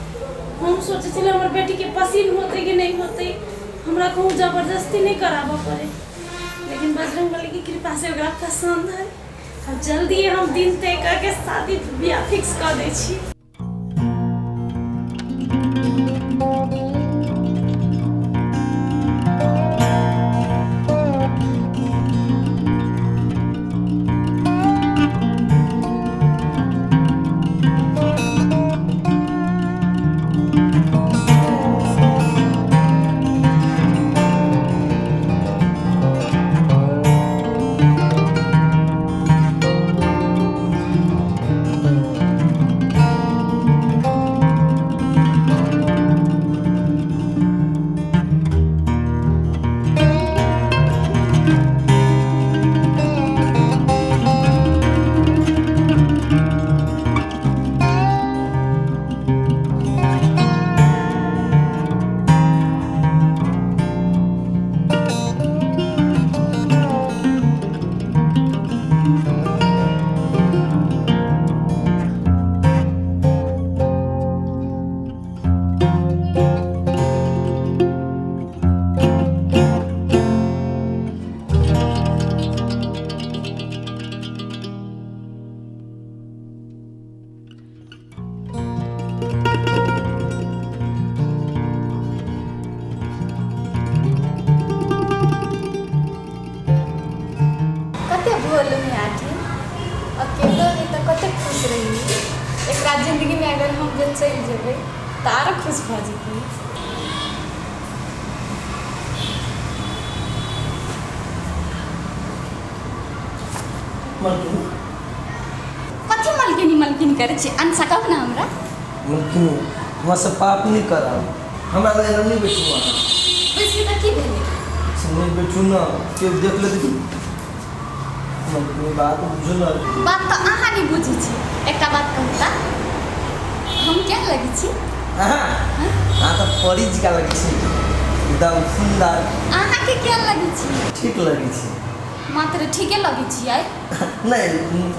हम सोचे छले हमर बेटी के पसंद होते कि नहीं होते, हमरा कहूँ जबरदस्ती नहीं कराबा पड़े, लेकिन बजरंगबली की कृपा से ओकरा पसंद है। अब जल्दी हम दिन तय करके शादी ब्याह फिक्स कर दै छी। जिंदगी में अगर हम जब चल जेबे तार खुश भ जेबे। कथी मलकिनी मलकिन करे छी अनसा कहब ना हमरा। मलकिनी हमरा से पाप नहीं करा, हमरा लगे नहीं बैठुआ। बैठी त की भेले? नहीं बैठू ना, के देख ले दी। मलकिनी बात बुझो ना। बात तो आहा नहीं बुझी छी। एकटा बात कहता हम क्या लगी छी? हां तो परी जी का लगी छी, एकदम सुंदर। आहा के क्या लगी छी? ठीक लगी छी। मात्र ठीके लगी छी आई। नहीं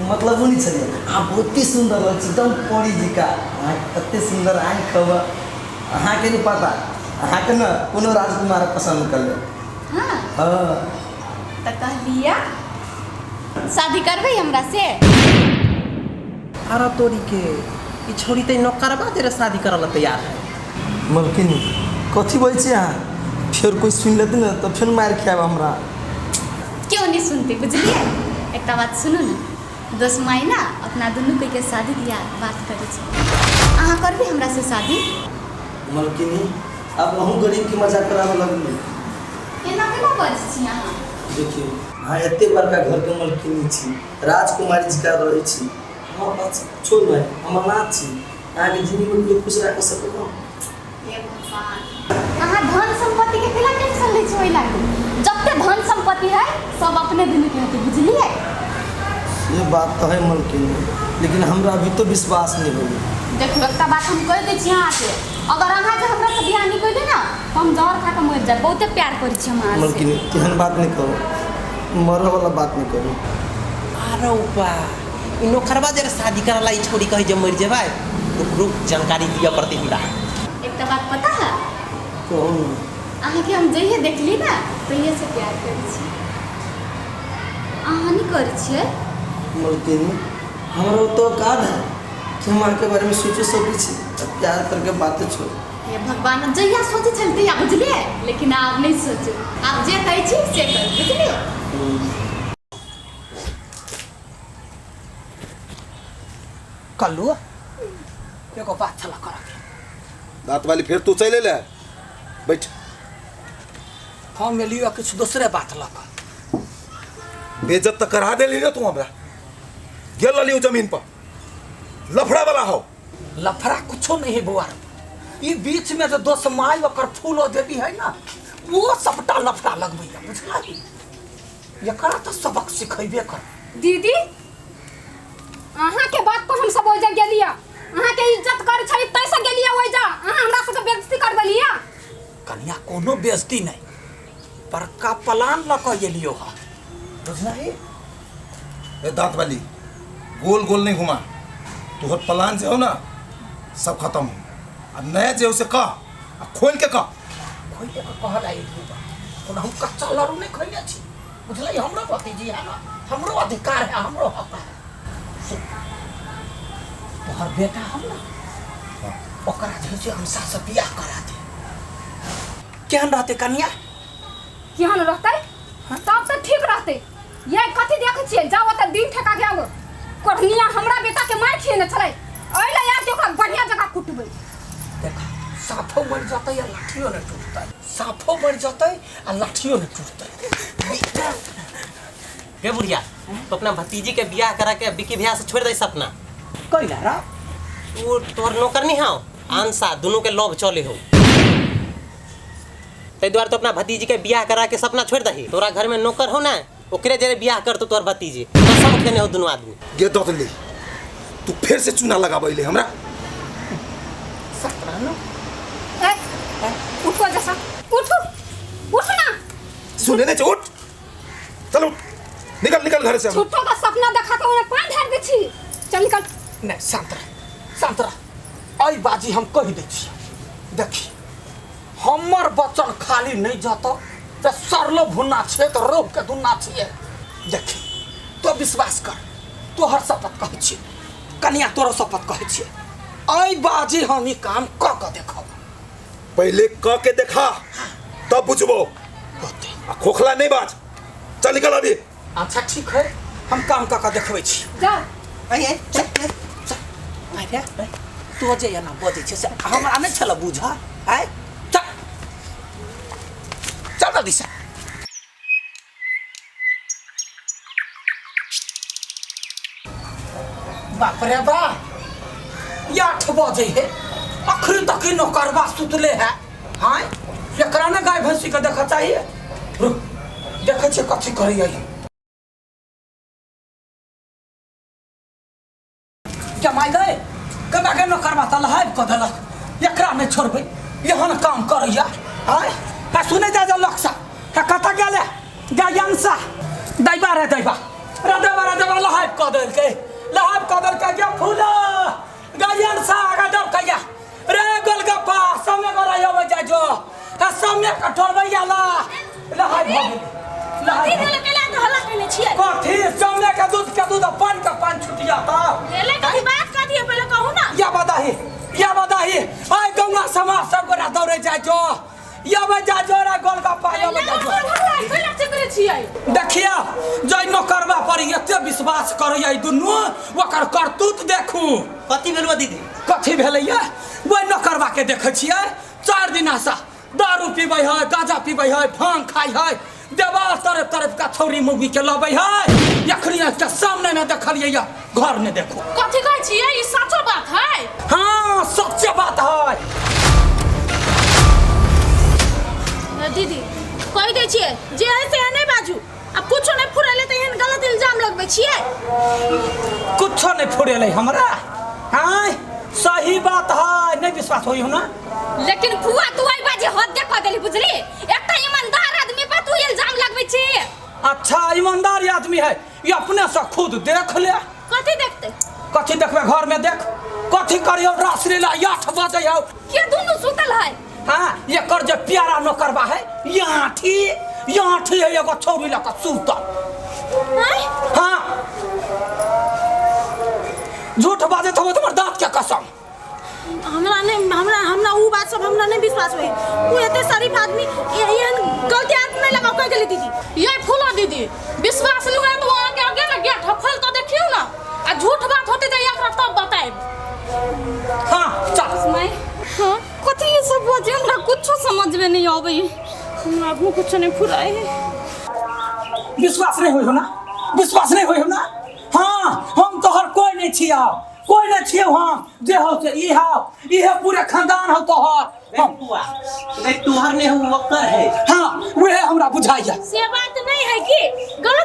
मतलब वो नहीं छलिए, आप बहुत ही सुंदर लगी छी, एकदम परी जी का। इतने सुंदर आंख खब, अहाँ के नहीं पता, अहाँ के ना कोनो राजकुमार पसंद कर ले। हां हां त कह लिया शादी करबे हमरा से। अरे तोरी के ई छोड़ी ते न करबा तेरे शादी करला तैयार है। मलकिनी कथी बोल छी अहाँ? फिर कोई सुन लेते ना तो फिर मार खाएब हमरा। क्यों नहीं सुनते बुझलिए? एक बात सुनो ना, 10 महीना अपना दोनों के शादी दिया बात करे छी। अहाँ करबे हमरा से शादी? मलकिनी अब हम गरीब की मजाक करावे लगली। केना केना बज छी अहाँ? देखिए हाँ एते बड़का घर के मलकिनी छी, राजकुमारी जी का रहे छी। हां बात छोड़ भाई, हम अनाथ छी, आगे जिंदगी में कोई खुश रह सके ना। हे भगवान, अहाँ धन संपत्ति के केला टेंशन ले छी ओइ लागी? जब तक धन संपत्ति है सब अपने दिन के होते बुझलिए? ये बात तो है मलकिनी, लेकिन हमरा अभी तो विश्वास नहीं हो। देखो एकटा बात हम कह दे छी अहाँ के, अगर अहाँ जे हमरा से बियाह नहीं कइले ना तो हम जहर खा के मर जाब। बहुते प्यार करै छी हम अहाँ से। मलकिनी केहन बात नहीं करो, मरे वाला बात नहीं करो। अरे उपा इनो करबा जरा शादी करला ई छोड़ी कहि जे मर जेबै, ओकरो जानकारी दिया पड़ते हमरा। एकटा बात पता है? कौन? अहाँ के हम जइए देखली ना तइए से प्यार करै छी। अहाँ नहीं करै छियै? मलकिनी हमरा तो काद है कि हम के बारे में सोचो सकै छी, प्यार करके बातें छोड़। हे भगवान, जइया सोचे चलते या बुझलिए, लेकिन आप नहीं सोचो, आप जे कहै छी से कर बुझलिए? कल्लू एको बात छला कर दांत वाली फिर तू चले ले बैठ। हम मिलियो कुछ दूसरे बात लगा बेइज्जत तो करा देली ना तू हमरा। गेल लियो जमीन पर लफड़ा वाला हो। लफड़ा कुछो नहीं है बुआर, ये बीच में जो 10 माई ओकर फूलो देवी है ना वो सबटा लफड़ा लगबैया बुझला। एकरा तो सबक सिखेबे कर। दीदी अहाँ के बात पर हम सब ओइजा गेलिया, अहाँ के इज्जत कर छै तैसे गेलिया ओइजा, अहाँ हमरा सबके बेइज्जती करबलिया। कन्या कोनो बेइज्जती नहीं, बड़का प्लान लक एलियो हा, बुझला है? ए दांत वाली गोल गोल नहीं घुमा, तुहर प्लान जो हो ना सब खत्म हो। अब नया जो उसे कह, खोल के कह। खोल के कह रही तो हम कच्चा लड़ू नहीं खइले छी, बुझला? हमरो भतीजी है ना, हमरो अधिकार है, हमरो हक है। तोहर बेटा हम ना ओकरा जे हमसा से बियाह करा दे, केहन रहते कन्या? केहन रहते? तब तो ठीक रहते। ये कथि देखे छियै, जाओ त दिन ठेका के आबो, कोढ़निया हमरा बेटा के मार खिए न छलै, ओइला यार के ओकरा बढ़िया जगह कुटबै। देखा साफो मर जाते या लाठियो न टूटते, साफो मर जाते आ लाठियो न टूटते। रे बुढ़िया, तो अपना भतीजी के बियाह करा के बिकी भैया से छोड़ दे सपना। कइला रा? तू तोहर नौकर नहीं हाउ, आंसा दोनों के लोभ चले हो। तै द्वारा तो अपना भतीजी के बियाह करा के सपना छोड़ दही। तोरा घर में नौकर हो ना, ओकरे जरे बियाह कर तो तोहर भतीजी कसम खेने हो दोनों आदमी। गे दतली तू फिर से चूना लगाबैले हमरा। सपना न ए उठो जैसा, उठ उठ ना। सुने ने उठ, चल उठ, निकल निकल घर से। छोटो का सपना देखा के ओने पान ढार दे छी, चल निकल। नहीं शांत रह, आई बाजी हम कह दे छी। देखी हमर बचन खाली नहीं जाता तो सरलो भुन्ना छे तो रोब के दुन्ना छे। देखी तो विश्वास कर, तोहर शपथ कहे छी, कन्या तोरो शपथ कहे छी, आई बाजी हम ई काम क के देखब। पहले क के देखा तब बुझबो, खोखला नहीं बाज। चल निकल अभी। अच्छा ठीक है, हम काम क के देखबै छी। जाओ आइए चल अरे तू जे ना बजे छे से हमरा नहीं छल बुझा। आय चल चल जल्दी से। बाप रे बा, 8 बजे है, अखरी तक ही नौकरबा सुतले है। हाँ एकरा ने गाय भैंसी के देखा चाहिए। रुक देखे छे कथी करी आई। जमाई गए कबा के नौकरबा त लहाब क देलक, एकरा नहीं छोड़बै, यहाँ काम करैया। आय आ सुने जा लक्सा है कथा गेले गायंसा दैबा रे दैबा लहाब क देलके, लहाब क देलके के फूला गायंसा गदर कया रे गोलगप्पा समय कर आयो जा जो आ समय कठोरबैया ला लहाब भ गेल। कथी देले केला तो हल्ला केले छियै? कथी समय के दूध पान का पान छुटिया त देले कथी बात कथी है पहले कहू ना। या बदाही आय गंगा समाज सब गोरा दौड़े जाय जो, या बजा जोरा गोलगप्पा या बजा जो। कैला चक्कर छियै? देखिया जय नौकरबा पर एते विश्वास करैया दुनू, ओकर करतूत देखू। कथी भेलवा दीदी? कथी भेलैया ओइ नौकरबा के देखै छियै 4 दिना से दारू पीबै है, गांजा पीबै है, भांग खाइ है, देवाल तरफ का छौरी मुगी के लबै है। यखनी के सामने में देखलियै या घर में देखो। कथी कहै छियै? ई सचो बात है? हाँ सच्चे बात है। दीदी कह दे छियै जे है से नहीं बाजू, अब कुछो नहीं फुरेले त एहन गलत इल्जाम लगबै छियै। कुछो नहीं फुरेले हमरा। हाँ सही बात है, नहीं विश्वास होई हो ना। लेकिन फुआ तू आई बाजी हद देखा देली, बुझली? एकटा ईमानदार आदमी पर तू इल्जाम लगबै छी। अच्छा ईमानदार आदमी है, ये अपने से खुद देख ले। कथी देखते? कथी देखबे घर में देख, कथी करियो रात्रि ला 8 बजे हो के दुनु सुतल है। हाँ ये कर जे प्यारा नौकरबा है, यहाँ थी है एगो छौरी लका सुतल। हाँ झूठ बाजे तो तुम्हार दांत के कसम। हमरा उ बात सब हमरा नहीं विश्वास होई। उ एते शरीफ आदमी एहन गलती आदमी नहीं लगा कह गेली दीदी। ये फूला दीदी विश्वास नहीं है तो आगे आगे ना गेट खोल तो देखियो ना, आ झूठ बात होते त एकरा तब बताएब। हाँ चल मैं हां कथी ये सब बाजे हमरा कुछो समझ में नहीं आबै। हमरा को कुछ नहीं फुराए। विश्वास नहीं होई हो ना, विश्वास नहीं होई हो ना। हाँ हम तोहर कोई नहीं छिया, कोई नहीं छिए। हम जे हो से ई हो, ई है पूरे खानदान हो तोहर। हम बुआ नहीं तुहर ने हो ओकर है। हाँ वह हमरा बुझाइया। से बात नहीं है कि गलत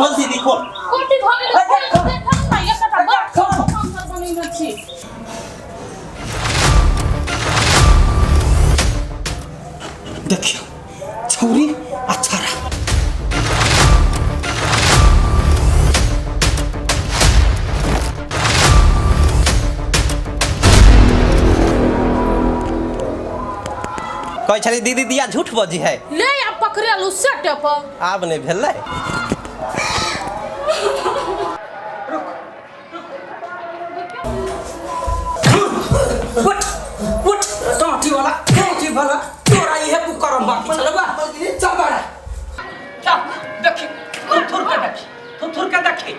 खोल दीदी खोल कोटी भगे देखा ना ये कटा बस काम कर बनी छी देखियो छौरी अच्छा रहा। कहे छली दीदी दिया झूठ बजी है ले अब पकड़े लू सेट पर आब नहीं भेलै उठ टाटी वाला तोरा ये कुकरम बाकी चलबा चल बाड़ा चल देखी थुर के देखी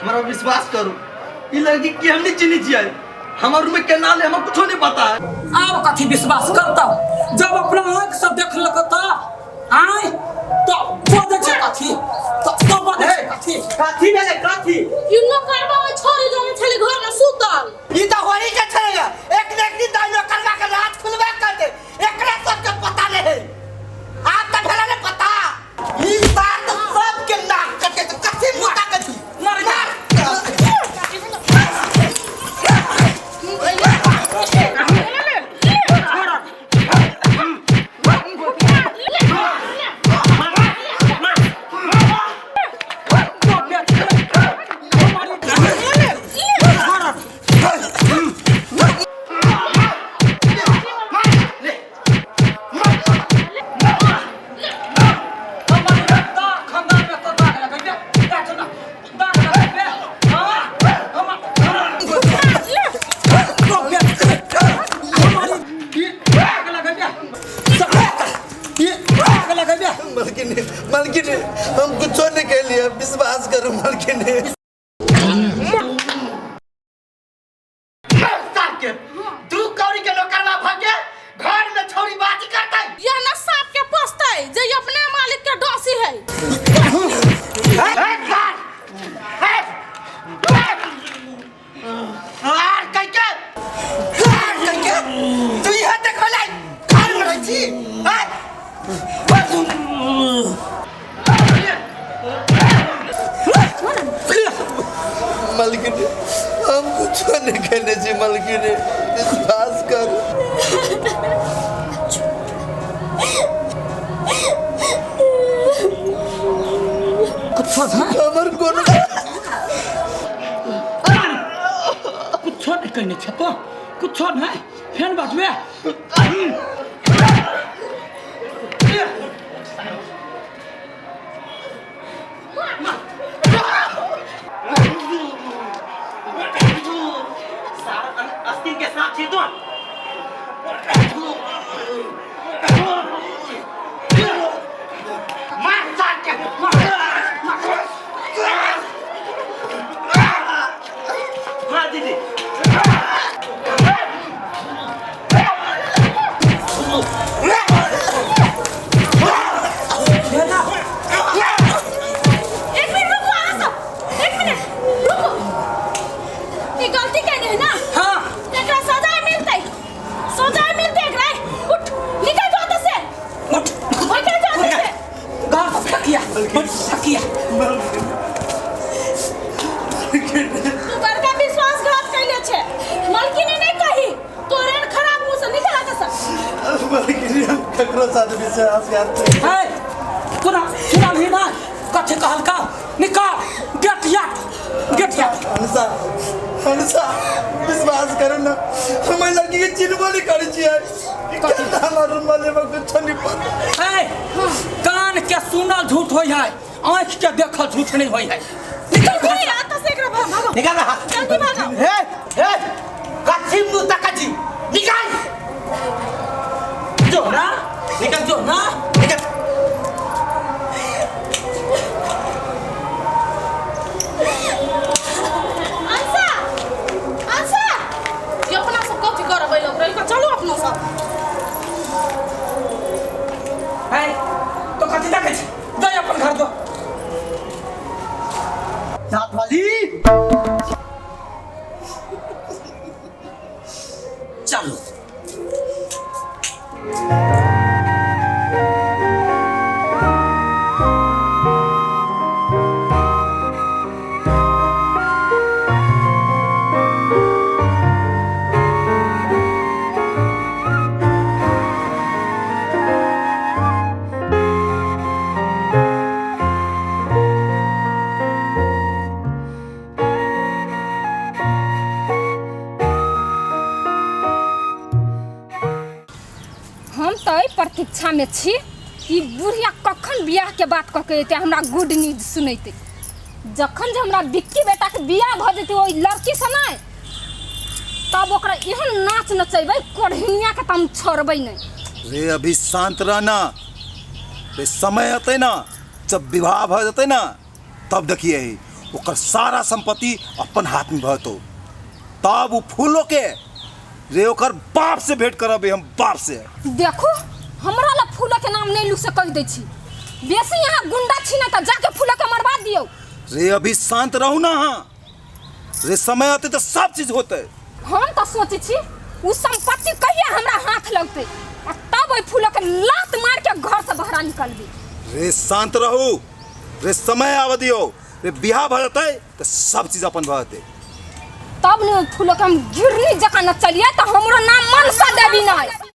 हमारा विश्वास करो ये लड़की के हम नहीं चिन्ही छिए हमारे रूम में के नाल है हमें कुछ नहीं पता है। अब कथी विश्वास करता जब अपना आंख से देख लगता आए तो बोले छे कथी तो बोले छे कथी भेले कथी यू नो करबा छोरी जो छली घर में सुतल ई तो होरी के छलेगा एक ने एक दिन दाइलो करवा के रात खुलवा कर दे एकरा सब के पता नहीं है आप तो भेला ने पता ई बात तो सब के नाक कटे तो कथी मुटा कथी मर जा मलकिन हम कुछ नहीं के लिए विश्वास करो मलकिन तू कौड़ी के नौकरवा भागे घर में छोरी बात करता है ये ना सांप के पसता है जे अपने मालिक के डोसी है तू यहाँ तक हो जाए घर में रही मलकिन हम कुछ नहीं कहने से मलकिन विश्वास कर कुछ हमर कोनो कुछ नहीं कहने छे तो कुछ नहीं फेन बातवे अस्ती के साथ ही तो मार दीदी सुना भी ना कथे कहल का निकाल गेट या हंसा विश्वास करो ना हमें लगी के चिन्हबो नहीं करी छिए हमार रूम वाले में कुछ नहीं पता है कान के सुनल झूठ होई है आंख के देखल झूठ नहीं होई है निकाल रहा जल्दी भागो ए कथी मुंह तकजी निकाल जो ना निकल ये अपना सब कथी करबै लोग रही चलो अपना सब है तो कथी देखे छी दे अपन घर दो जात वाली प्रतीक्षा में छी कि बुढ़िया कखन बियाह के बात कह के एते हमरा गुड न्यूज सुनैते। जखन जे हमरा बिक्की बेटा के बियाह भ जेतै ओइ लड़की से नै तब ओकरा एहन नाच नचैबै कोढ़िया के तम छोड़बै नै। रे अभी शांत रहना, रे समय आते ना जब विवाह भ जते ना तब देखिए ओकर सारा संपत्ति अपन हाथ में भरतो, तब वो फूलों के रे ओकर बाप से भेंट करबे हम बाप से। देखो हमरा ला फूलों के नाम नहीं लू से कह दै छी, बेसी यहाँ गुंडा छी ना त जाके फूलों के मरवा दियो। रे अभी शांत रहू ना, हाँ रे समय आते तो सब चीज होते। हम तो सोची छी उ संपत्ति कहिया हमरा हाथ लगते और तब ओइ फूलों के लात मार के घर से बाहर निकलबे। रे शांत रहू, रे समय आव दियो, रे बियाह भ जते तो सब चीज अपन भ जते। तब ने फूलों के हम गिरनी जका न चलिए तो हमरो नाम मनसा देवी नहीं।